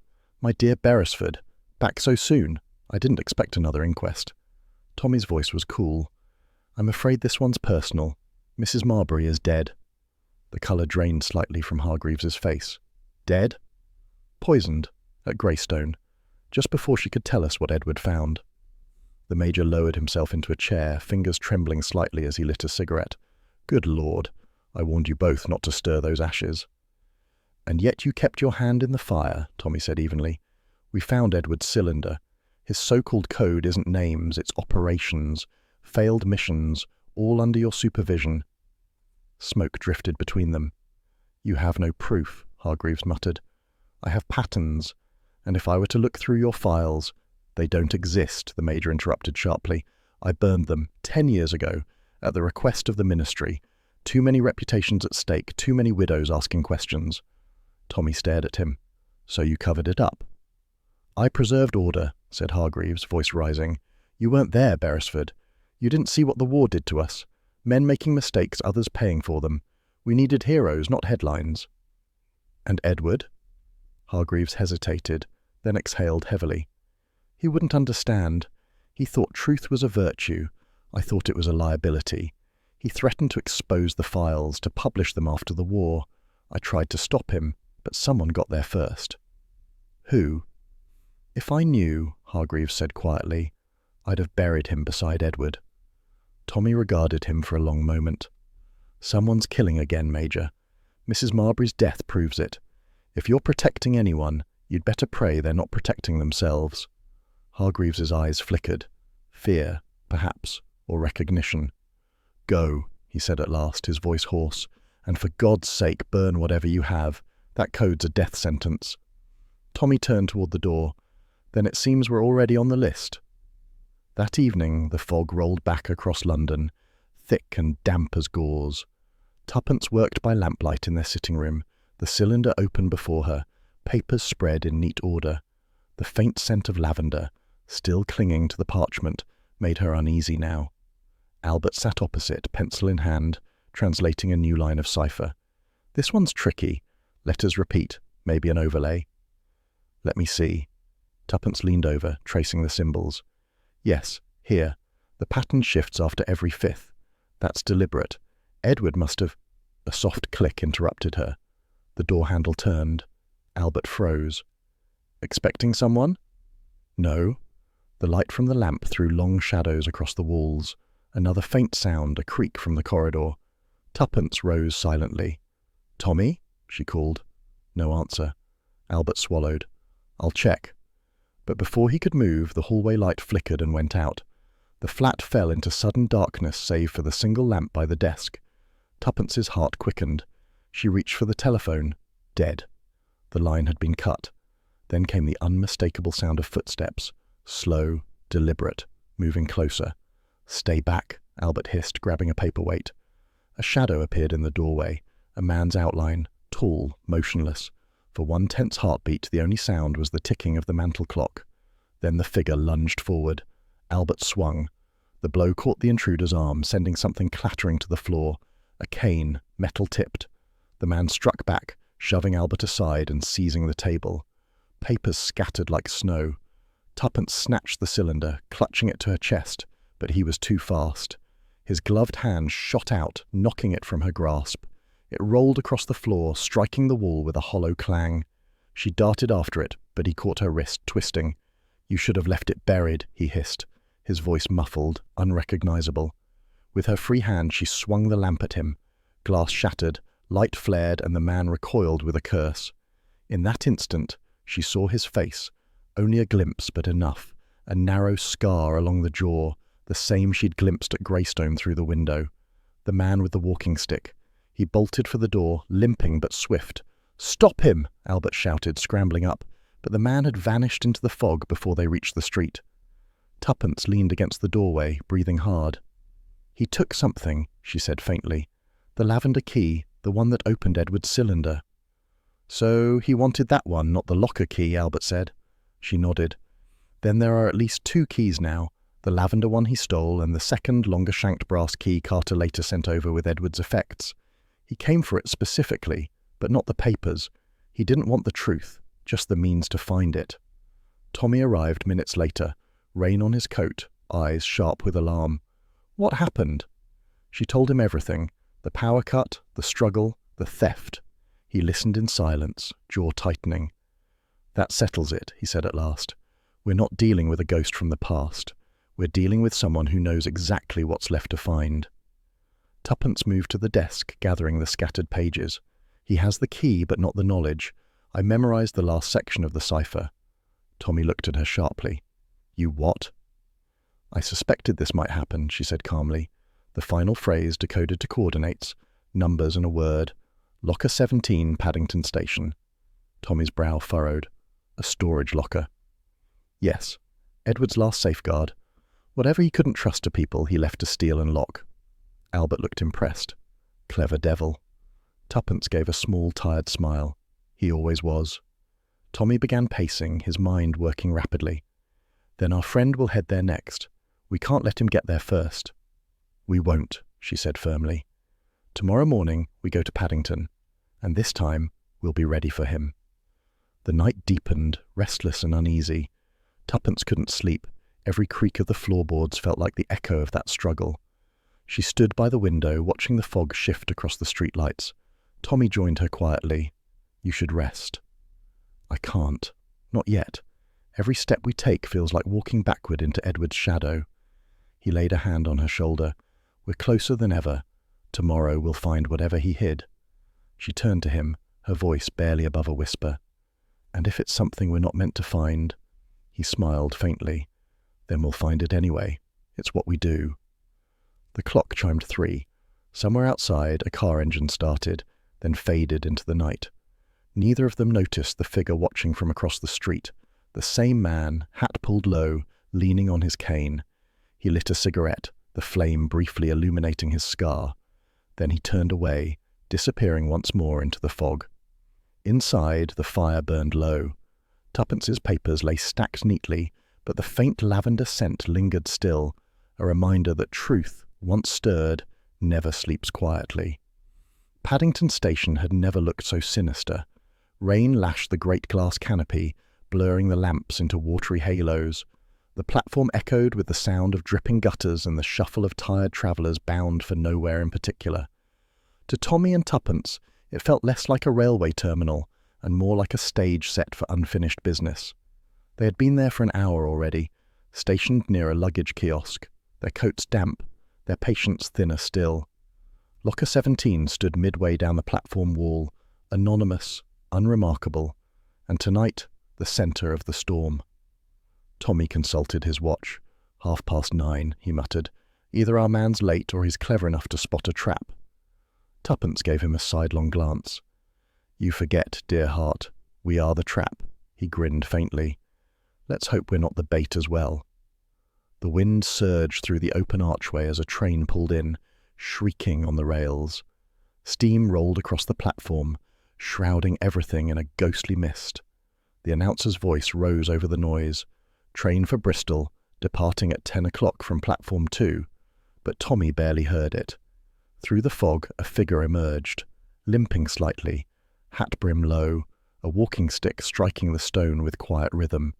[SPEAKER 1] My dear Beresford, back so soon. I didn't expect another inquest. Tommy's voice was cool. I'm afraid this one's personal. Mrs. Marbury is dead. The colour drained slightly from Hargreaves's face. Dead? Poisoned, at Greystone, just before she could tell us what Edward found. The Major lowered himself into a chair, fingers trembling slightly as he lit a cigarette. Good Lord, I warned you both not to stir those ashes. And yet you kept your hand in the fire, Tommy said evenly. We found Edward's cylinder. His so-called code isn't names, it's operations, failed missions, all under your supervision. Smoke drifted between them. You have no proof, Hargreaves muttered. I have patterns, and if I were to look through your files— They don't exist, the Major interrupted sharply. I burned them 10 years ago, at the request of the Ministry. Too many reputations at stake, too many widows asking questions. Tommy stared at him. So you covered it up? I preserved order, said Hargreaves, voice rising. You weren't there, Beresford. You didn't see what the war did to us. Men making mistakes, others paying for them. We needed heroes, not headlines. And Edward? Hargreaves hesitated, then exhaled heavily. He wouldn't understand. He thought truth was a virtue. I thought it was a liability. He threatened to expose the files, to publish them after the war. I tried to stop him, but someone got there first. Who? If I knew, Hargreaves said quietly, I'd have buried him beside Edward. Tommy regarded him for a long moment. Someone's killing again, Major. Mrs. Marbury's death proves it. If you're protecting anyone, you'd better pray they're not protecting themselves. Hargreaves's eyes flickered. Fear, perhaps, or recognition. Go, he said at last, his voice hoarse, and for God's sake burn whatever you have. That code's a death sentence. Tommy turned toward the door. Then it seems we're already on the list. That evening the fog rolled back across London, thick and damp as gauze. Tuppence worked by lamplight in their sitting room, the cylinder open before her, papers spread in neat order. The faint scent of lavender, still clinging to the parchment, made her uneasy now. Albert sat opposite, pencil in hand, translating a new line of cipher. This one's tricky. Letters repeat, maybe an overlay. Let me see. Tuppence leaned over, tracing the symbols. Yes, here. The pattern shifts after every fifth. That's deliberate. Edward must have— A soft click interrupted her. The door handle turned. Albert froze. Expecting someone? No. The light from the lamp threw long shadows across the walls. Another faint sound, a creak from the corridor. Tuppence rose silently. Tommy? She called. No answer. Albert swallowed. I'll check. But before he could move, the hallway light flickered and went out. The flat fell into sudden darkness save for the single lamp by the desk. Tuppence's heart quickened. She reached for the telephone. Dead. The line had been cut. Then came the unmistakable sound of footsteps. Slow, deliberate, moving closer. "Stay back," Albert hissed, grabbing a paperweight. A shadow appeared in the doorway, a man's outline, tall, motionless. For one tense heartbeat, the only sound was the ticking of the mantel clock. Then the figure lunged forward. Albert swung. The blow caught the intruder's arm, sending something clattering to the floor. A cane, metal-tipped. The man struck back, shoving Albert aside and seizing the table. Papers scattered like snow. Tuppence snatched the cylinder, clutching it to her chest, but he was too fast. His gloved hand shot out, knocking it from her grasp. It rolled across the floor, striking the wall with a hollow clang. She darted after it, but he caught her wrist, twisting. "You should have left it buried," he hissed, his voice muffled, unrecognizable. With her free hand she swung the lamp at him. Glass shattered, light flared, and the man recoiled with a curse. In that instant, she saw his face, only a glimpse but enough, a narrow scar along the jaw, the same she'd glimpsed at Greystone through the window. The man with the walking stick. He bolted for the door, limping but swift. "Stop him!" Albert shouted, scrambling up, but the man had vanished into the fog before they reached the street. Tuppence leaned against the doorway, breathing hard. "He took something," she said faintly. "The lavender key, the one that opened Edward's cylinder." "So he wanted that one, not the locker key," Albert said. She nodded. "Then there are at least 2 keys now, the lavender one he stole and the second longer-shanked brass key Carter later sent over with Edward's effects. He came for it specifically, but not the papers. He didn't want the truth, just the means to find it." Tommy arrived minutes later, rain on his coat, eyes sharp with alarm. "What happened?" She told him everything, the power cut, the struggle, the theft. He listened in silence, jaw tightening. "That settles it," he said at last. "We're not dealing with a ghost from the past. We're dealing with someone who knows exactly what's left to find." Tuppence moved to the desk, gathering the scattered pages. "He has the key, but not the knowledge. I memorized the last section of the cipher." Tommy looked at her sharply. "You what?" "I suspected this might happen," she said calmly. The final phrase decoded to coordinates, numbers and a word. "Locker 17, Paddington Station." Tommy's brow furrowed. "A storage locker." "Yes. Edward's last safeguard. Whatever he couldn't trust to people, he left to steal and lock." Albert looked impressed. "Clever devil." Tuppence gave a small, tired smile. He always was. Tommy began pacing, his mind working rapidly. "Then our friend will head there next. We can't let him get there first." "We won't," she said firmly. "Tomorrow morning we go to Paddington, and this time we'll be ready for him." The night deepened, restless and uneasy. Tuppence couldn't sleep. Every creak of the floorboards felt like the echo of that struggle. She stood by the window, watching the fog shift across the streetlights. Tommy joined her quietly. "You should rest." "I can't. Not yet. Every step we take feels like walking backward into Edward's shadow." He laid a hand on her shoulder. "We're closer than ever. Tomorrow we'll find whatever he hid." She turned to him, her voice barely above a whisper. "And if it's something we're not meant to find?" He smiled faintly. "Then we'll find it anyway. It's what we do." The clock chimed 3. Somewhere outside, a car engine started, then faded into the night. Neither of them noticed the figure watching from across the street, the same man, hat pulled low, leaning on his cane. He lit a cigarette, the flame briefly illuminating his scar. Then he turned away, disappearing once more into the fog. Inside, the fire burned low. Tuppence's papers lay stacked neatly, but the faint lavender scent lingered still, a reminder that truth, once stirred, never sleeps quietly. Paddington Station had never looked so sinister. Rain lashed the great glass canopy, blurring the lamps into watery halos. The platform echoed with the sound of dripping gutters and the shuffle of tired travellers bound for nowhere in particular. To Tommy and Tuppence, it felt less like a railway terminal and more like a stage set for unfinished business. They had been there for an hour already, stationed near a luggage kiosk, their coats damp, their patience thinner still. Locker 17 stood midway down the platform wall, anonymous, unremarkable, and tonight the centre of the storm. Tommy consulted his watch. "9:30, he muttered. "Either our man's late or he's clever enough to spot a trap." Tuppence gave him a sidelong glance. "You forget, dear heart, we are the trap," he grinned faintly. "Let's hope we're not the bait as well." The wind surged through the open archway as a train pulled in, shrieking on the rails. Steam rolled across the platform, shrouding everything in a ghostly mist. The announcer's voice rose over the noise. "Train for Bristol, departing at 10 o'clock from platform 2, but Tommy barely heard it. Through the fog, a figure emerged, limping slightly, hat brim low, a walking stick striking the stone with quiet rhythm.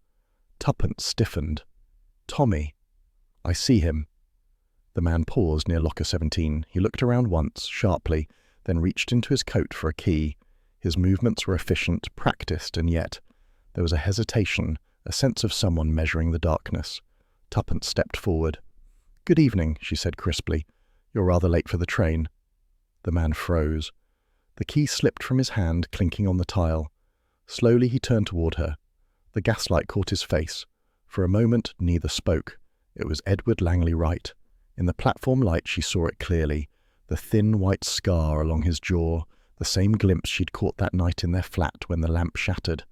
[SPEAKER 1] Tuppence stiffened. "Tommy." "I see him." The man paused near locker 17. He looked around once, sharply, then reached into his coat for a key. His movements were efficient, practiced, and yet there was a hesitation, a sense of someone measuring the darkness. Tuppence stepped forward. "Good evening," she said crisply. "You're rather late for the train." The man froze. The key slipped from his hand, clinking on the tile. Slowly he turned toward her. The gaslight caught his face. For a moment neither spoke. It was Edward Langley Wright. In the platform light she saw it clearly, the thin white scar along his jaw, the same glimpse she'd caught that night in their flat when the lamp shattered.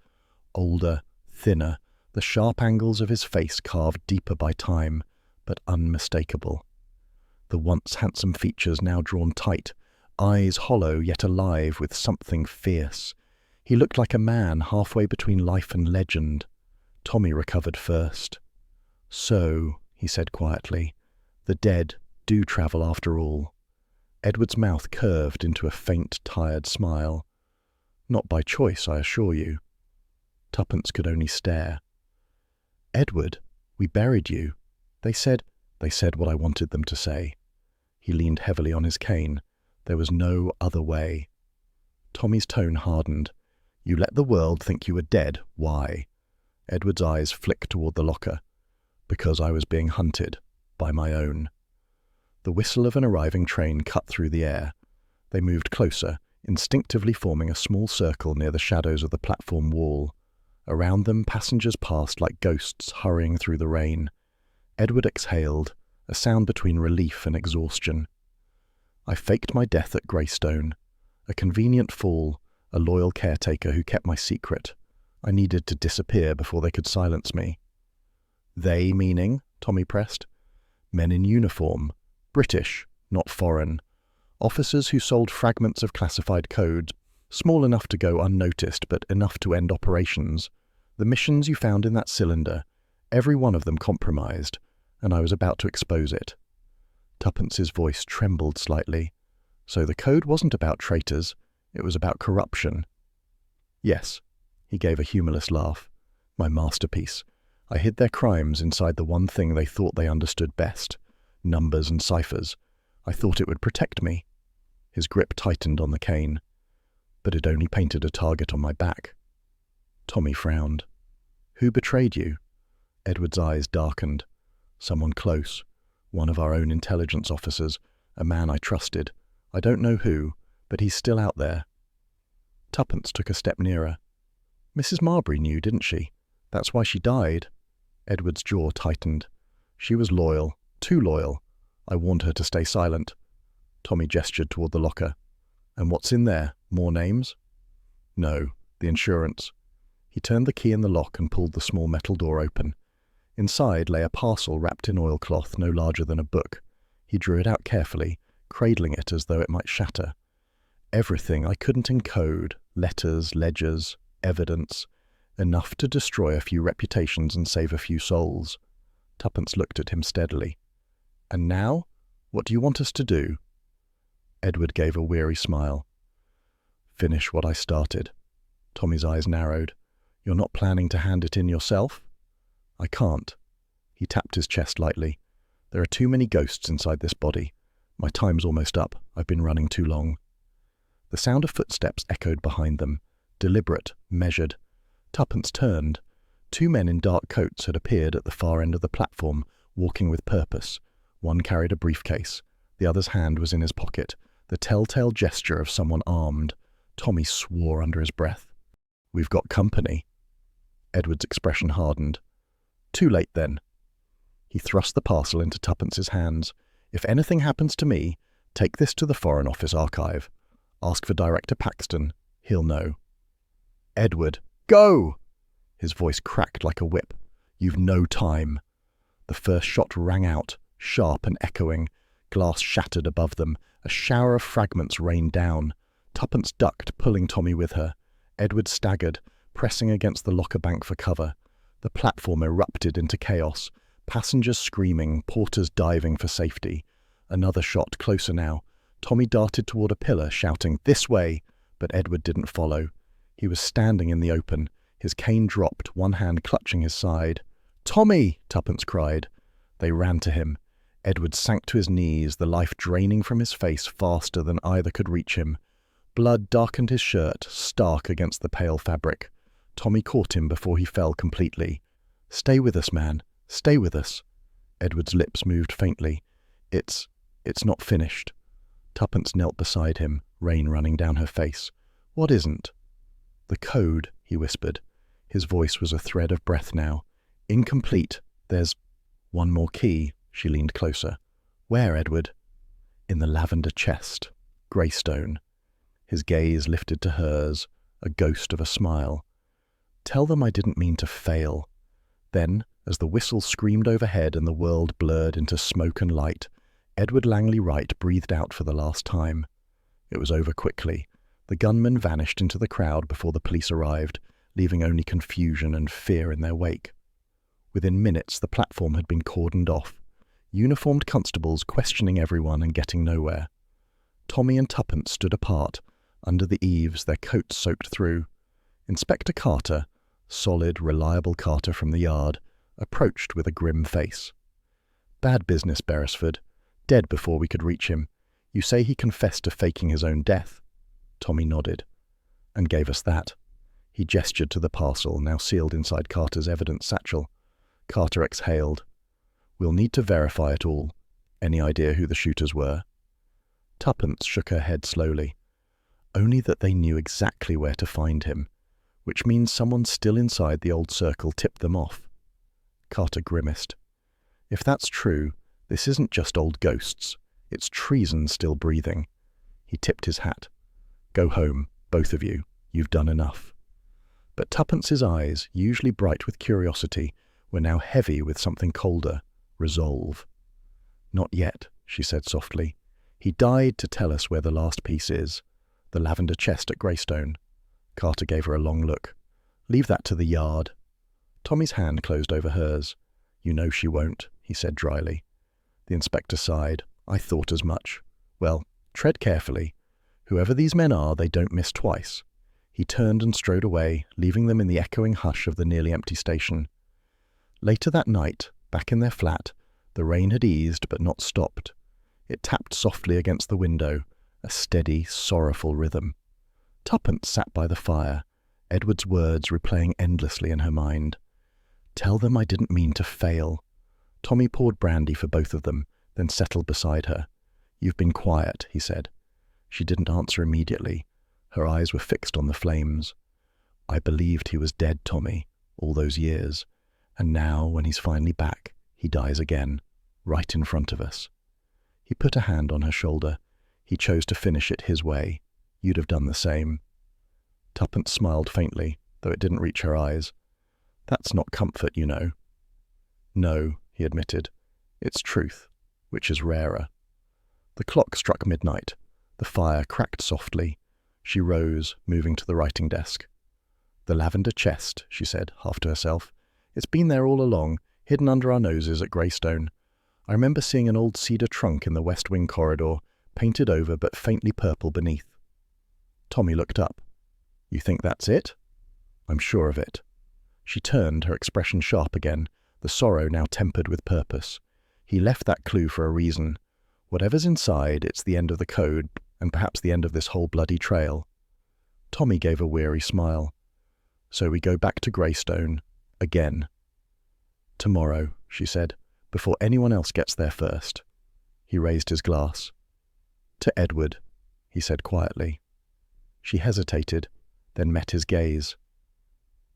[SPEAKER 1] Older, thinner, the sharp angles of his face carved deeper by time, but unmistakable. The once handsome features now drawn tight, eyes hollow yet alive with something fierce. He looked like a man halfway between life and legend. Tommy recovered first. "So," he said quietly, "the dead do travel after all." Edward's mouth curved into a faint, tired smile. "Not by choice, I assure you." Tuppence could only stare. "Edward, we buried you. They said what I wanted them to say." He leaned heavily on his cane. There was no other way. Tommy's tone hardened. "You let the world think you were dead. Why?" Edward's eyes flicked toward the locker. "Because I was being hunted. By my own." The whistle of an arriving train cut through the air. They moved closer, instinctively forming a small circle near the shadows of the platform wall. Around them, passengers passed like ghosts hurrying through the rain. Edward exhaled, a sound between relief and exhaustion. "I faked my death at Greystone. A convenient fool, a loyal caretaker who kept my secret. I needed to disappear before they could silence me." "They meaning?" Tommy pressed. "Men in uniform. British, not foreign. Officers who sold fragments of classified codes, small enough to go unnoticed but enough to end operations. The missions you found in that cylinder, every one of them compromised, and I was about to expose it." Tuppence's voice trembled slightly. "So the code wasn't about traitors, it was about corruption." "Yes," he gave a humorless laugh. "My masterpiece. I hid their crimes inside the one thing they thought they understood best. Numbers and ciphers. I thought it would protect me." His grip tightened on the cane. "But it only painted a target on my back." Tommy frowned. "Who betrayed you?" Edward's eyes darkened. "Someone close. One of our own intelligence officers. A man I trusted. I don't know who, but he's still out there." Tuppence took a step nearer. "Mrs. Marbury knew, didn't she? That's why she died." Edward's jaw tightened. "She was loyal. Too loyal. I warned her to stay silent." Tommy gestured toward the locker. "And what's in there? More names?" "No, the insurance." He turned the key in the lock and pulled the small metal door open. Inside lay a parcel wrapped in oilcloth no larger than a book. He drew it out carefully, cradling it as though it might shatter. Everything I couldn't encode, letters, ledgers, evidence, enough to destroy a few reputations and save a few souls. Tuppence looked at him steadily. "And now? What do you want us to do?" Edward gave a weary smile. "Finish what I started." Tommy's eyes narrowed. "You're not planning to hand it in yourself?" "I can't." He tapped his chest lightly. "There are too many ghosts inside this body. My time's almost up. I've been running too long." The sound of footsteps echoed behind them, deliberate, measured. Tuppence turned. Two men in dark coats had appeared at the far end of the platform, walking with purpose. One carried a briefcase. The other's hand was in his pocket, the telltale gesture of someone armed. Tommy swore under his breath. "We've got company." Edward's expression hardened. "Too late, then." He thrust the parcel into Tuppence's hands. "If anything happens to me, take this to the Foreign Office archive. Ask for Director Paxton. He'll know." "Edward, go!" His voice cracked like a whip. "You've no time." The first shot rang out, sharp and echoing. Glass shattered above them. A shower of fragments rained down. Tuppence ducked, pulling Tommy with her. Edward staggered, pressing against the locker bank for cover. The platform erupted into chaos. Passengers screaming, porters diving for safety. Another shot, closer now. Tommy darted toward a pillar, shouting, "This way!" But Edward didn't follow. He was standing in the open. His cane dropped, one hand clutching his side. "Tommy!" Tuppence cried. They ran to him. Edward sank to his knees, the life draining from his face faster than either could reach him. Blood darkened his shirt, stark against the pale fabric. Tommy caught him before he fell completely. "Stay with us, man. Stay with us." Edward's lips moved faintly. It's not finished." Tuppence knelt beside him, rain running down her face. "What isn't?" "The code," he whispered. His voice was a thread of breath now. "Incomplete. There's one more key." She leaned closer. "Where, Edward?" "In the lavender chest. Greystone." His gaze lifted to hers, a ghost of a smile. "Tell them I didn't mean to fail." Then, as the whistle screamed overhead and the world blurred into smoke and light, Edward Langley Wright breathed out for the last time. It was over quickly. The gunmen vanished into the crowd before the police arrived, leaving only confusion and fear in their wake. Within minutes, the platform had been cordoned off. Uniformed constables questioning everyone and getting nowhere. Tommy and Tuppence stood apart, under the eaves, their coats soaked through. Inspector Carter, solid, reliable Carter from the yard, approached with a grim face. "Bad business, Beresford. Dead before we could reach him. You say he confessed to faking his own death?" Tommy nodded. "And gave us that." He gestured to the parcel, now sealed inside Carter's evidence satchel. Carter exhaled. "We'll need to verify it all. Any idea who the shooters were?" Tuppence shook her head slowly. "Only that they knew exactly where to find him, which means someone still inside the old circle tipped them off." Carter grimaced. "If that's true, this isn't just old ghosts. It's treason still breathing." He tipped his hat. "Go home, both of you. You've done enough." But Tuppence's eyes, usually bright with curiosity, were now heavy with something colder. Resolve. "Not yet," she said softly. "He died to tell us where the last piece is. The lavender chest at Greystone." Carter gave her a long look. "Leave that to the yard." Tommy's hand closed over hers. "You know she won't," he said dryly. The inspector sighed. "I thought as much. Well, tread carefully. Whoever these men are, they don't miss twice." He turned and strode away, leaving them in the echoing hush of the nearly empty station. Later that night, back in their flat, the rain had eased but not stopped. It tapped softly against the window, a steady, sorrowful rhythm. Tuppence sat by the fire, Edward's words replaying endlessly in her mind. "Tell them I didn't mean to fail." Tommy poured brandy for both of them, then settled beside her. "You've been quiet," he said. She didn't answer immediately. Her eyes were fixed on the flames. "I believed he was dead, Tommy, all those years. And now, when he's finally back, he dies again, right in front of us." He put a hand on her shoulder. He chose to finish it his way. You'd have done the same. Tuppence smiled faintly, though it didn't reach her eyes. "That's not comfort, you know." "No," he admitted. "It's truth, which is rarer." The clock struck midnight. The fire cracked softly. She rose, moving to the writing desk. "The lavender chest," she said, half to herself. "It's been there all along, hidden under our noses at Greystone. I remember seeing an old cedar trunk in the West Wing corridor, painted over but faintly purple beneath." Tommy looked up. "You think that's it?" "I'm sure of it." She turned, her expression sharp again, the sorrow now tempered with purpose. "He left that clue for a reason. Whatever's inside, it's the end of the code, and perhaps the end of this whole bloody trail." Tommy gave a weary smile. "So we go back to Greystone, again." "Tomorrow," she said, "before anyone else gets there first." He raised his glass. "To Edward," he said quietly. She hesitated, then met his gaze.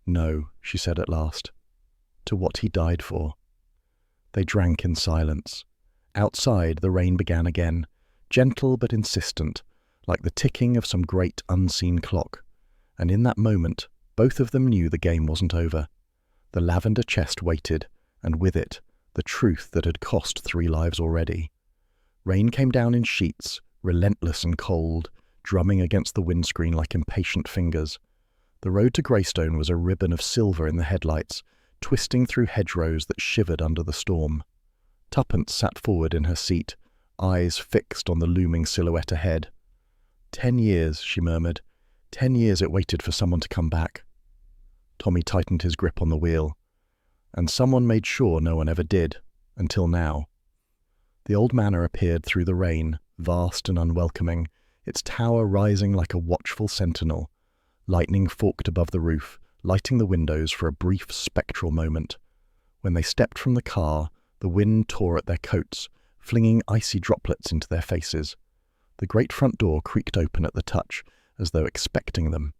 [SPEAKER 1] "No," she said at last. "To what he died for." They drank in silence. Outside, the rain began again, gentle but insistent, like the ticking of some great unseen clock. And in that moment, both of them knew the game wasn't over. The lavender chest waited, and with it, the truth that had cost 3 lives already. Rain came down in sheets, relentless and cold, drumming against the windscreen like impatient fingers. The road to Greystone was a ribbon of silver in the headlights, twisting through hedgerows that shivered under the storm. Tuppence sat forward in her seat, eyes fixed on the looming silhouette ahead. 10 years, she murmured. 10 years it waited for someone to come back. Tommy tightened his grip on the wheel. And someone made sure no one ever did, until now. The old manor appeared through the rain, vast and unwelcoming, its tower rising like a watchful sentinel. Lightning forked above the roof, lighting the windows for a brief spectral moment. When they stepped from the car, the wind tore at their coats, flinging icy droplets into their faces. The great front door creaked open at the touch, as though expecting them.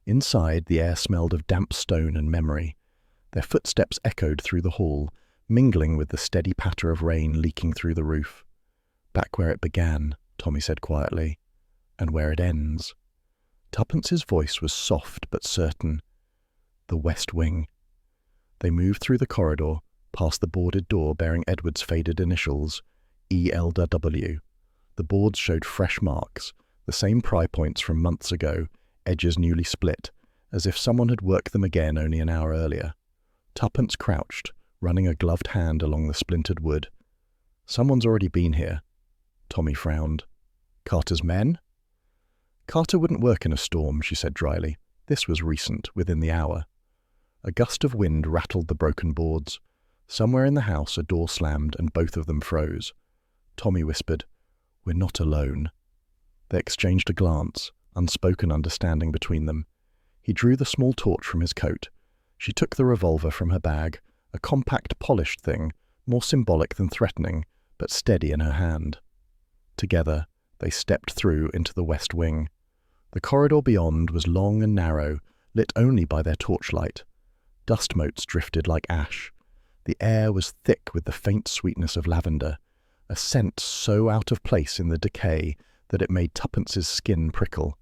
[SPEAKER 1] Inside, the air smelled of damp stone and memory. Their footsteps echoed through the hall, mingling with the steady patter of rain leaking through the roof. Back where it began, Tommy said quietly, and where it ends. Tuppence's voice was soft but certain. The West Wing. They moved through the corridor, past the boarded door bearing Edward's faded initials, ELW. The boards showed fresh marks, the same pry points from months ago, edges newly split, as if someone had worked them again only an hour earlier. Tuppence crouched, running a gloved hand along the splintered wood. Someone's already been here. Tommy frowned. Carter's men? Carter wouldn't work in a storm, she said dryly. This was recent, within the hour. A gust of wind rattled the broken boards. Somewhere in the house a door slammed and both of them froze. Tommy whispered, "We're not alone." They exchanged a glance, unspoken understanding between them. He drew the small torch from his coat. She took the revolver from her bag, a compact, polished thing, more symbolic than threatening, but steady in her hand. Together, they stepped through into the West Wing. The corridor beyond was long and narrow, lit only by their torchlight. Dust motes drifted like ash. The air was thick with the faint sweetness of lavender, a scent so out of place in the decay that it made Tuppence's skin prickle.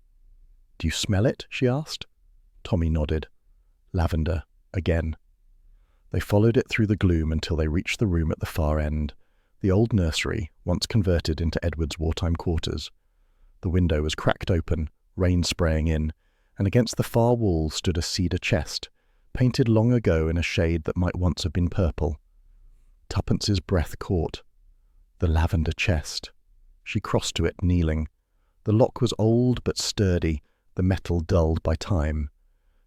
[SPEAKER 1] "Do you smell it?" she asked. Tommy nodded. Lavender, again. They followed it through the gloom until they reached the room at the far end, the old nursery, once converted into Edward's wartime quarters. The window was cracked open, rain spraying in, and against the far wall stood a cedar chest, painted long ago in a shade that might once have been purple. Tuppence's breath caught. The lavender chest. She crossed to it, kneeling. The lock was old but sturdy, the metal dulled by time.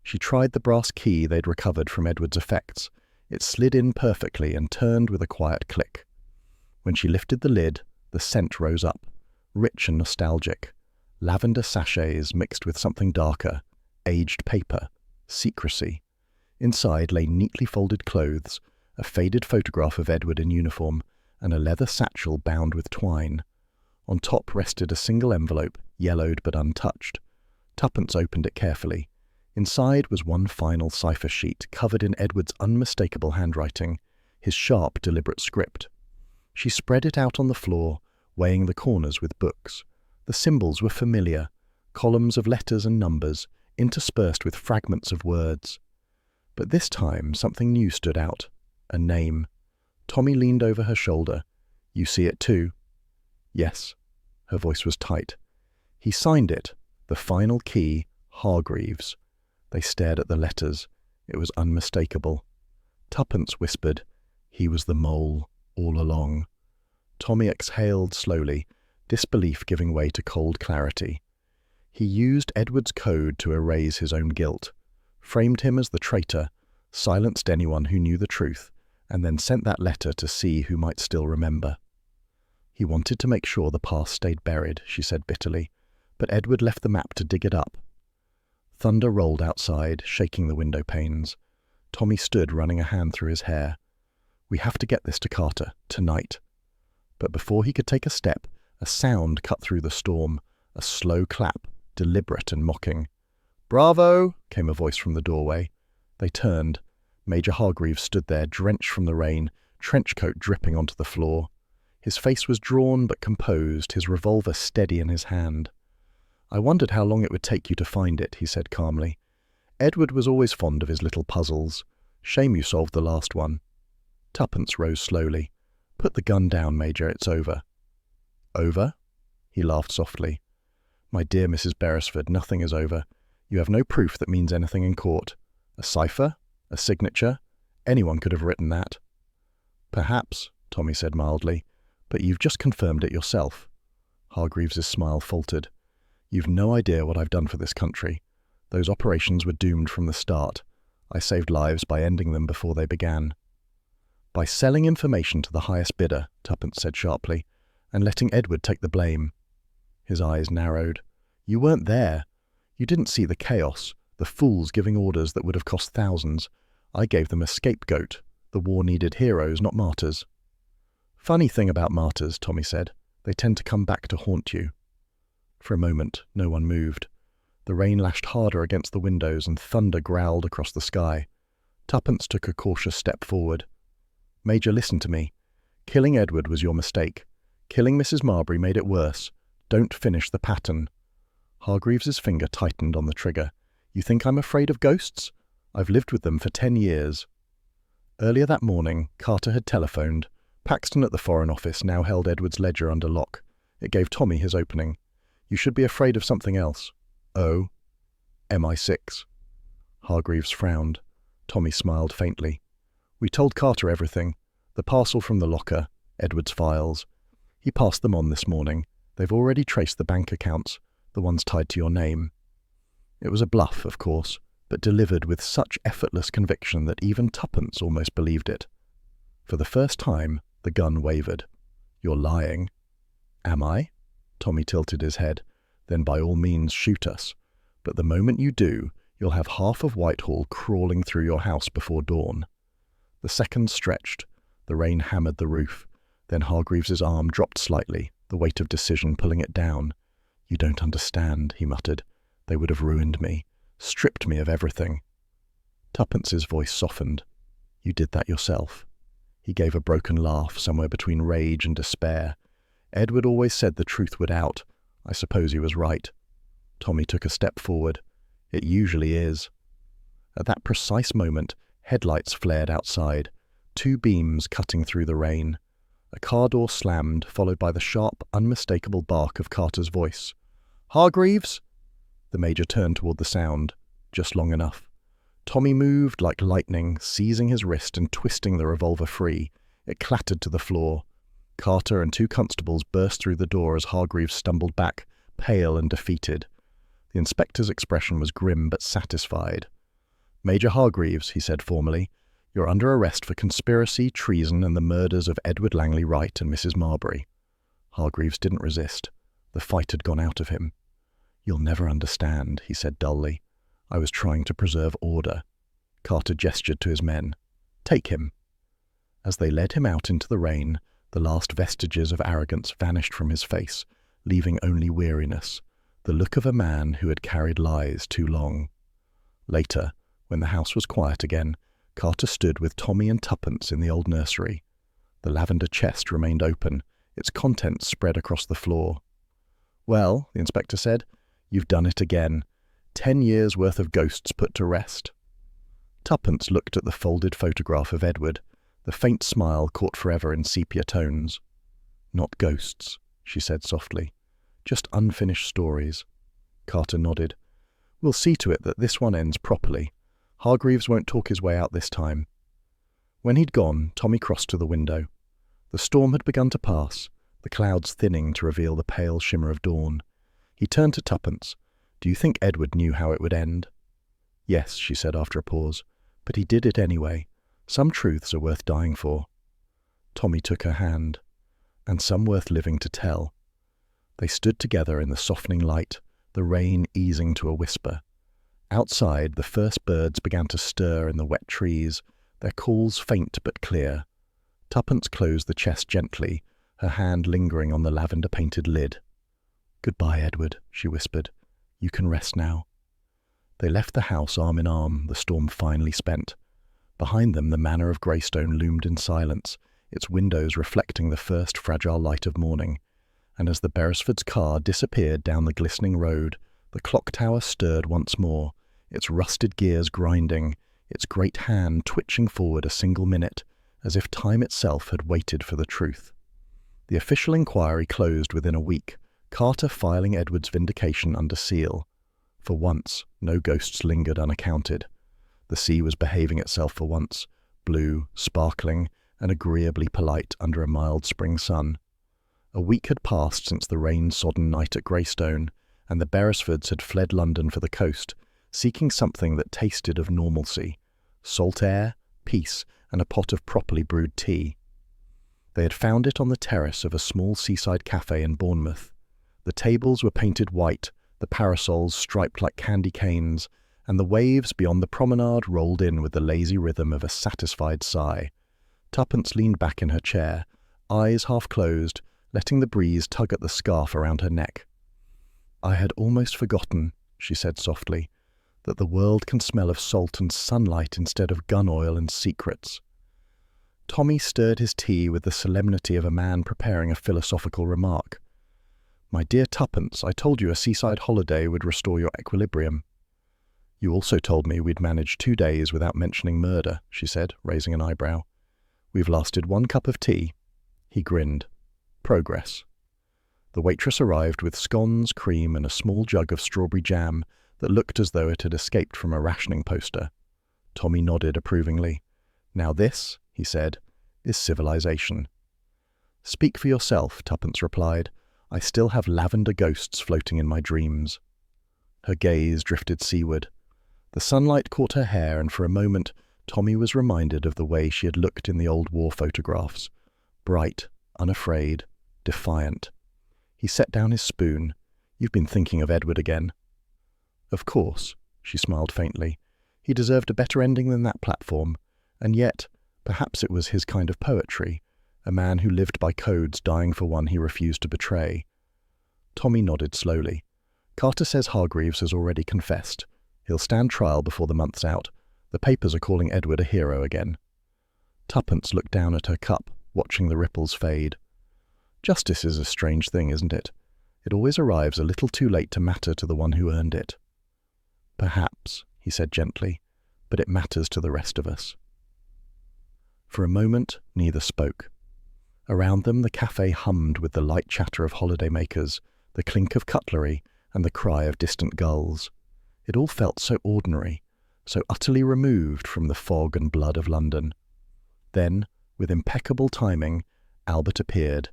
[SPEAKER 1] She tried the brass key they'd recovered from Edward's effects. It slid in perfectly and turned with a quiet click. When she lifted the lid, the scent rose up, rich and nostalgic. Lavender sachets mixed with something darker, aged paper, secrecy. Inside lay neatly folded clothes, a faded photograph of Edward in uniform, and a leather satchel bound with twine. On top rested a single envelope, yellowed but untouched. Tuppence opened it carefully. Inside was one final cipher sheet, covered in Edward's unmistakable handwriting, his sharp, deliberate script. She spread it out on the floor, weighing the corners with books. The symbols were familiar, columns of letters and numbers, interspersed with fragments of words. But this time something new stood out, a name. Tommy leaned over her shoulder. "You see it too?" "Yes." Her voice was tight. He signed it, the final key, Hargreaves. They stared at the letters. It was unmistakable. Tuppence whispered, "He was the mole, all along." Tommy exhaled slowly, disbelief giving way to cold clarity. He used Edward's code to erase his own guilt, framed him as the traitor, silenced anyone who knew the truth, and then sent that letter to see who might still remember. He wanted to make sure the past stayed buried, she said bitterly, but Edward left the map to dig it up. Thunder rolled outside, shaking the window panes. Tommy stood, running a hand through his hair. "We have to get this to Carter, tonight." But before he could take a step, a sound cut through the storm, a slow clap, deliberate and mocking. "Bravo!" came a voice from the doorway. They turned. Major Hargreaves stood there, drenched from the rain, trench coat dripping onto the floor. His face was drawn but composed, his revolver steady in his hand. "I wondered how long it would take you to find it," he said calmly. "Edward was always fond of his little puzzles. Shame you solved the last one." Tuppence rose slowly. "Put the gun down, Major, it's over." "Over?" He laughed softly. "My dear Mrs. Beresford, nothing is over. You have no proof that means anything in court. A cipher? A signature? Anyone could have written that." "Perhaps," Tommy said mildly, "but you've just confirmed it yourself." Hargreaves's smile faltered. "You've no idea what I've done for this country. Those operations were doomed from the start. I saved lives by ending them before they began." "By selling information to the highest bidder," Tuppence said sharply, "and letting Edward take the blame." His eyes narrowed. "You weren't there. You didn't see the chaos, the fools giving orders that would have cost thousands. I gave them a scapegoat. The war needed heroes, not martyrs." "Funny thing about martyrs," Tommy said. "They tend to come back to haunt you." For a moment, no one moved. The rain lashed harder against the windows and thunder growled across the sky. Tuppence took a cautious step forward. "Major, listen to me. Killing Edward was your mistake. Killing Mrs. Marbury made it worse. Don't finish the pattern." Hargreaves's finger tightened on the trigger. "You think I'm afraid of ghosts? I've lived with them for 10 years. Earlier that morning, Carter had telephoned. Paxton at the Foreign Office now held Edward's ledger under lock. It gave Tommy his opening. "You should be afraid of something else." "Oh?" "MI6. Hargreaves frowned. Tommy smiled faintly. "We told Carter everything. The parcel from the locker, Edward's files. He passed them on this morning. They've already traced the bank accounts, the ones tied to your name." It was a bluff, of course, but delivered with such effortless conviction that even Tuppence almost believed it. For the first time, the gun wavered. "You're lying." "Am I?" Tommy tilted his head. "Then by all means shoot us. But the moment you do, you'll have half of Whitehall crawling through your house before dawn." The seconds stretched. The rain hammered the roof. Then Hargreaves's arm dropped slightly, the weight of decision pulling it down. "You don't understand," he muttered. "They would have ruined me, stripped me of everything." Tuppence's voice softened. "You did that yourself." He gave a broken laugh somewhere between rage and despair. "Edward always said the truth would out. I suppose he was right." Tommy took a step forward. "It usually is." At that precise moment, headlights flared outside, 2 beams cutting through the rain. A car door slammed, followed by the sharp, unmistakable bark of Carter's voice. "Hargreaves!" The Major turned toward the sound, just long enough. Tommy moved like lightning, seizing his wrist and twisting the revolver free. It clattered to the floor. Carter and 2 constables burst through the door as Hargreaves stumbled back, pale and defeated. The inspector's expression was grim but satisfied. "Major Hargreaves," he said formally, "you're under arrest for conspiracy, treason, and the murders of Edward Langley Wright and Mrs. Marbury." Hargreaves didn't resist. The fight had gone out of him. "You'll never understand," he said dully. "I was trying to preserve order." Carter gestured to his men. "Take him." As they led him out into the rain, the last vestiges of arrogance vanished from his face, leaving only weariness, the look of a man who had carried lies too long. Later, when the house was quiet again, Carter stood with Tommy and Tuppence in the old nursery. The lavender chest remained open, its contents spread across the floor. "Well," the inspector said, "you've done it again. 10 years' worth of ghosts put to rest." Tuppence looked at the folded photograph of Edward, the faint smile caught forever in sepia tones. "Not ghosts," she said softly. "Just unfinished stories." Carter nodded. "We'll see to it that this one ends properly. Hargreaves won't talk his way out this time." When he'd gone, Tommy crossed to the window. The storm had begun to pass, the clouds thinning to reveal the pale shimmer of dawn. He turned to Tuppence. "Do you think Edward knew how it would end?" "Yes," she said after a pause, "but he did it anyway. Some truths are worth dying for." Tommy took her hand. "And some worth living to tell." They stood together in the softening light, the rain easing to a whisper. Outside, the first birds began to stir in the wet trees, their calls faint but clear. Tuppence closed the chest gently, her hand lingering on the lavender-painted lid. "Goodbye, Edward," she whispered. "You can rest now." They left the house arm in arm, the storm finally spent. Behind them the manor of Greystone loomed in silence, its windows reflecting the first fragile light of morning, and as the Beresfords' car disappeared down the glistening road, the clock tower stirred once more, its rusted gears grinding, its great hand twitching forward a single minute, as if time itself had waited for the truth. The official inquiry closed within a week, Carter filing Edward's vindication under seal. For once, no ghosts lingered unaccounted. The sea was behaving itself for once, blue, sparkling, and agreeably polite under a mild spring sun. A week had passed since the rain-sodden night at Greystone, and the Beresfords had fled London for the coast, seeking something that tasted of normalcy, salt air, peace, and a pot of properly brewed tea. They had found it on the terrace of a small seaside cafe in Bournemouth. The tables were painted white, the parasols striped like candy canes, and the waves beyond the promenade rolled in with the lazy rhythm of a satisfied sigh. Tuppence leaned back in her chair, eyes half closed, letting the breeze tug at the scarf around her neck. "I had almost forgotten," she said softly, "that the world can smell of salt and sunlight instead of gun oil and secrets." Tommy stirred his tea with the solemnity of a man preparing a philosophical remark. "My dear Tuppence, I told you a seaside holiday would restore your equilibrium." "You also told me we'd managed 2 days without mentioning murder," she said, raising an eyebrow. "We've lasted 1 cup of tea." He grinned. "Progress." The waitress arrived with scones, cream, and a small jug of strawberry jam that looked as though it had escaped from a rationing poster. Tommy nodded approvingly. "Now this," he said, "is civilization." "Speak for yourself," Tuppence replied. "I still have lavender ghosts floating in my dreams." Her gaze drifted seaward. The sunlight caught her hair, and for a moment Tommy was reminded of the way she had looked in the old war photographs. Bright, unafraid, defiant. He set down his spoon. "You've been thinking of Edward again." "Of course," she smiled faintly. "He deserved a better ending than that platform. And yet, perhaps it was his kind of poetry, a man who lived by codes dying for one he refused to betray." Tommy nodded slowly. "Carter says Hargreaves has already confessed. He'll stand trial before the month's out. The papers are calling Edward a hero again." Tuppence looked down at her cup, watching the ripples fade. "Justice is a strange thing, isn't it? It always arrives a little too late to matter to the one who earned it." "Perhaps," he said gently, "but it matters to the rest of us." For a moment, neither spoke. Around them, the cafe hummed with the light chatter of holidaymakers, the clink of cutlery, and the cry of distant gulls. It all felt so ordinary, so utterly removed from the fog and blood of London. Then, with impeccable timing, Albert appeared,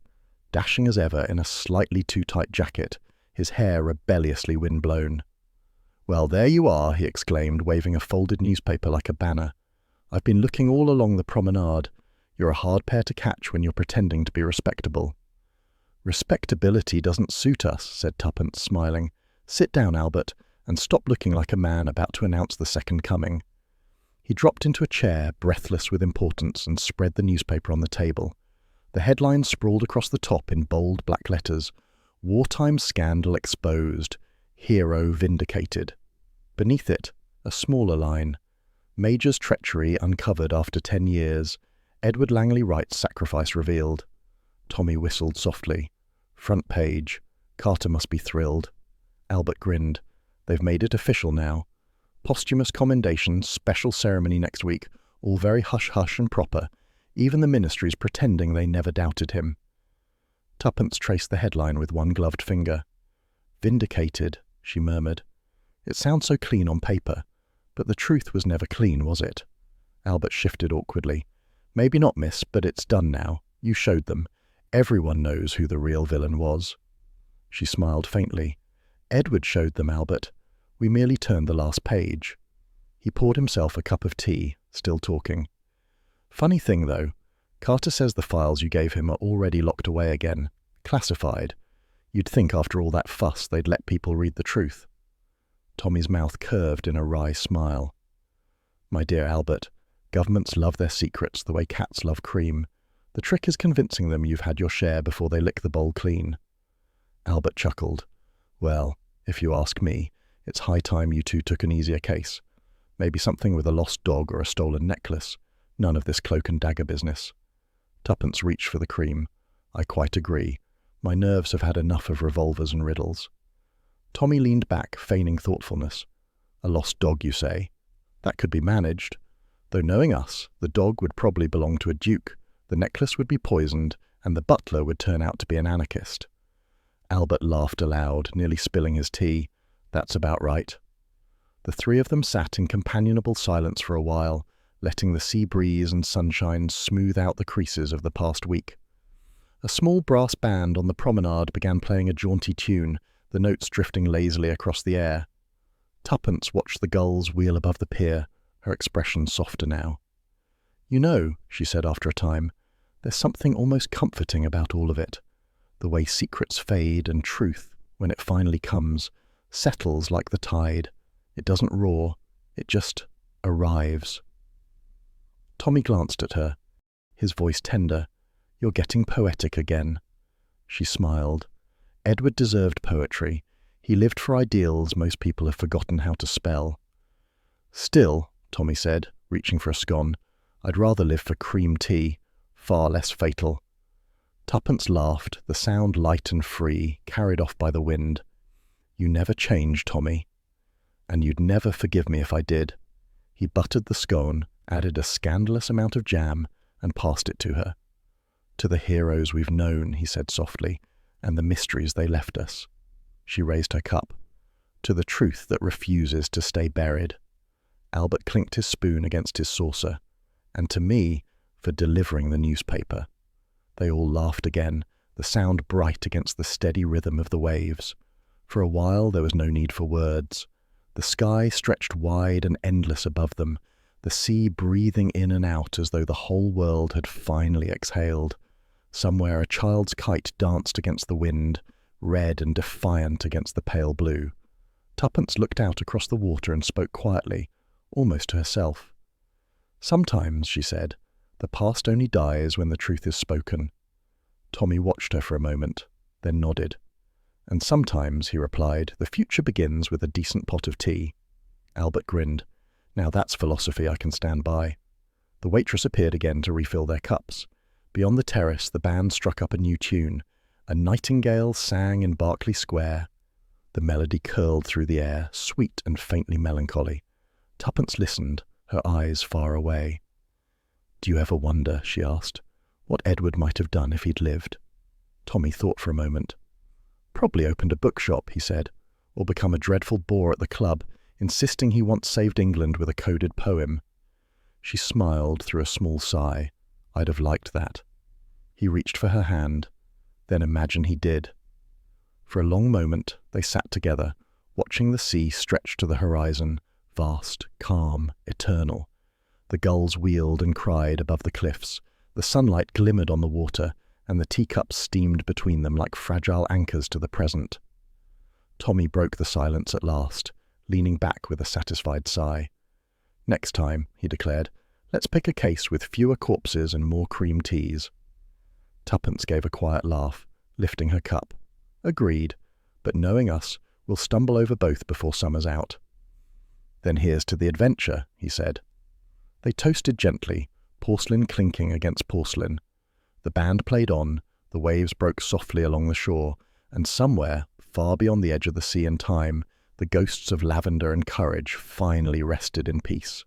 [SPEAKER 1] dashing as ever in a slightly too tight jacket, his hair rebelliously wind-blown. "Well, there you are," he exclaimed, waving a folded newspaper like a banner. "I've been looking all along the promenade. You're a hard pair to catch when you're pretending to be respectable." "Respectability doesn't suit us," said Tuppence, smiling. "Sit down, Albert, and stop looking like a man about to announce the second coming." He dropped into a chair, breathless with importance, and spread the newspaper on the table. The headline sprawled across the top in bold black letters: "Wartime Scandal Exposed. Hero Vindicated." Beneath it, a smaller line: "Major's Treachery Uncovered After 10 Years. Edward Langley Wright's Sacrifice Revealed." Tommy whistled softly. Front page. Carter must be thrilled. Albert grinned. "They've made it official now. Posthumous commendation, special ceremony next week, all very hush-hush and proper. Even the ministry's pretending they never doubted him." Tuppence traced the headline with one gloved finger. "Vindicated," she murmured. "It sounds so clean on paper, but the truth was never clean, was it?" Albert shifted awkwardly. "Maybe not, miss, but it's done now. You showed them. Everyone knows who the real villain was." She smiled faintly. "Edward showed them, Albert. We merely turned the last page." He poured himself a cup of tea, still talking. "Funny thing, though. Carter says the files you gave him are already locked away again, classified. You'd think after all that fuss they'd let people read the truth." Tommy's mouth curved in a wry smile. "My dear Albert, governments love their secrets the way cats love cream. The trick is convincing them you've had your share before they lick the bowl clean." Albert chuckled. "Well, if you ask me, it's high time you two took an easier case. Maybe something with a lost dog or a stolen necklace. None of this cloak and dagger business." Tuppence reached for the cream. I quite agree. My nerves have had enough of revolvers and riddles. Tommy leaned back, feigning thoughtfulness. A lost dog, you say? That could be managed. Though knowing us, the dog would probably belong to a duke, the necklace would be poisoned, and the butler would turn out to be an anarchist. Albert laughed aloud, nearly spilling his tea. That's about right. The three of them sat in companionable silence for a while, letting the sea breeze and sunshine smooth out the creases of the past week. A small brass band on the promenade began playing a jaunty tune, the notes drifting lazily across the air. Tuppence watched the gulls wheel above the pier, her expression softer now. You know, she said after a time, there's something almost comforting about all of it. The way secrets fade and truth, when it finally comes, settles like the tide. It doesn't roar, it just arrives. Tommy glanced at her, his voice tender. You're getting poetic again. She smiled. Edward deserved poetry. He lived for ideals most people have forgotten how to spell. Still, Tommy said, reaching for a scone, I'd rather live for cream tea, far less fatal. Tuppence laughed, the sound light and free, carried off by the wind. You never change, Tommy. And you'd never forgive me if I did. He buttered the scone, added a scandalous amount of jam, and passed it to her. To the heroes we've known, he said softly, and the mysteries they left us. She raised her cup. To the truth that refuses to stay buried. Albert clinked his spoon against his saucer. And to me, for delivering the newspaper. They all laughed again, the sound bright against the steady rhythm of the waves. For a while there was no need for words. The sky stretched wide and endless above them, the sea breathing in and out as though the whole world had finally exhaled. Somewhere a child's kite danced against the wind, red and defiant against the pale blue. Tuppence looked out across the water and spoke quietly, almost to herself. Sometimes, she said, the past only dies when the truth is spoken. Tommy watched her for a moment, then nodded. And sometimes, he replied, the future begins with a decent pot of tea. Albert grinned. Now that's philosophy I can stand by. The waitress appeared again to refill their cups. Beyond the terrace, the band struck up a new tune. A nightingale sang in Berkeley Square. The melody curled through the air, sweet and faintly melancholy. Tuppence listened, her eyes far away. Do you ever wonder, she asked, what Edward might have done if he'd lived? Tommy thought for a moment. Probably opened a bookshop, he said, or become a dreadful bore at the club, insisting he once saved England with a coded poem. She smiled through a small sigh. I'd have liked that. He reached for her hand. Then imagine he did. For a long moment they sat together, watching the sea stretch to the horizon, vast, calm, eternal. The gulls wheeled and cried above the cliffs. The sunlight glimmered on the water, and the teacups steamed between them like fragile anchors to the present. Tommy broke the silence at last, leaning back with a satisfied sigh. Next time, he declared, let's pick a case with fewer corpses and more cream teas. Tuppence gave a quiet laugh, lifting her cup. Agreed, but knowing us, we'll stumble over both before summer's out. Then here's to the adventure, he said. They toasted gently, porcelain clinking against porcelain. The band played on, the waves broke softly along the shore, and somewhere, far beyond the edge of the sea and time, the ghosts of lavender and courage finally rested in peace.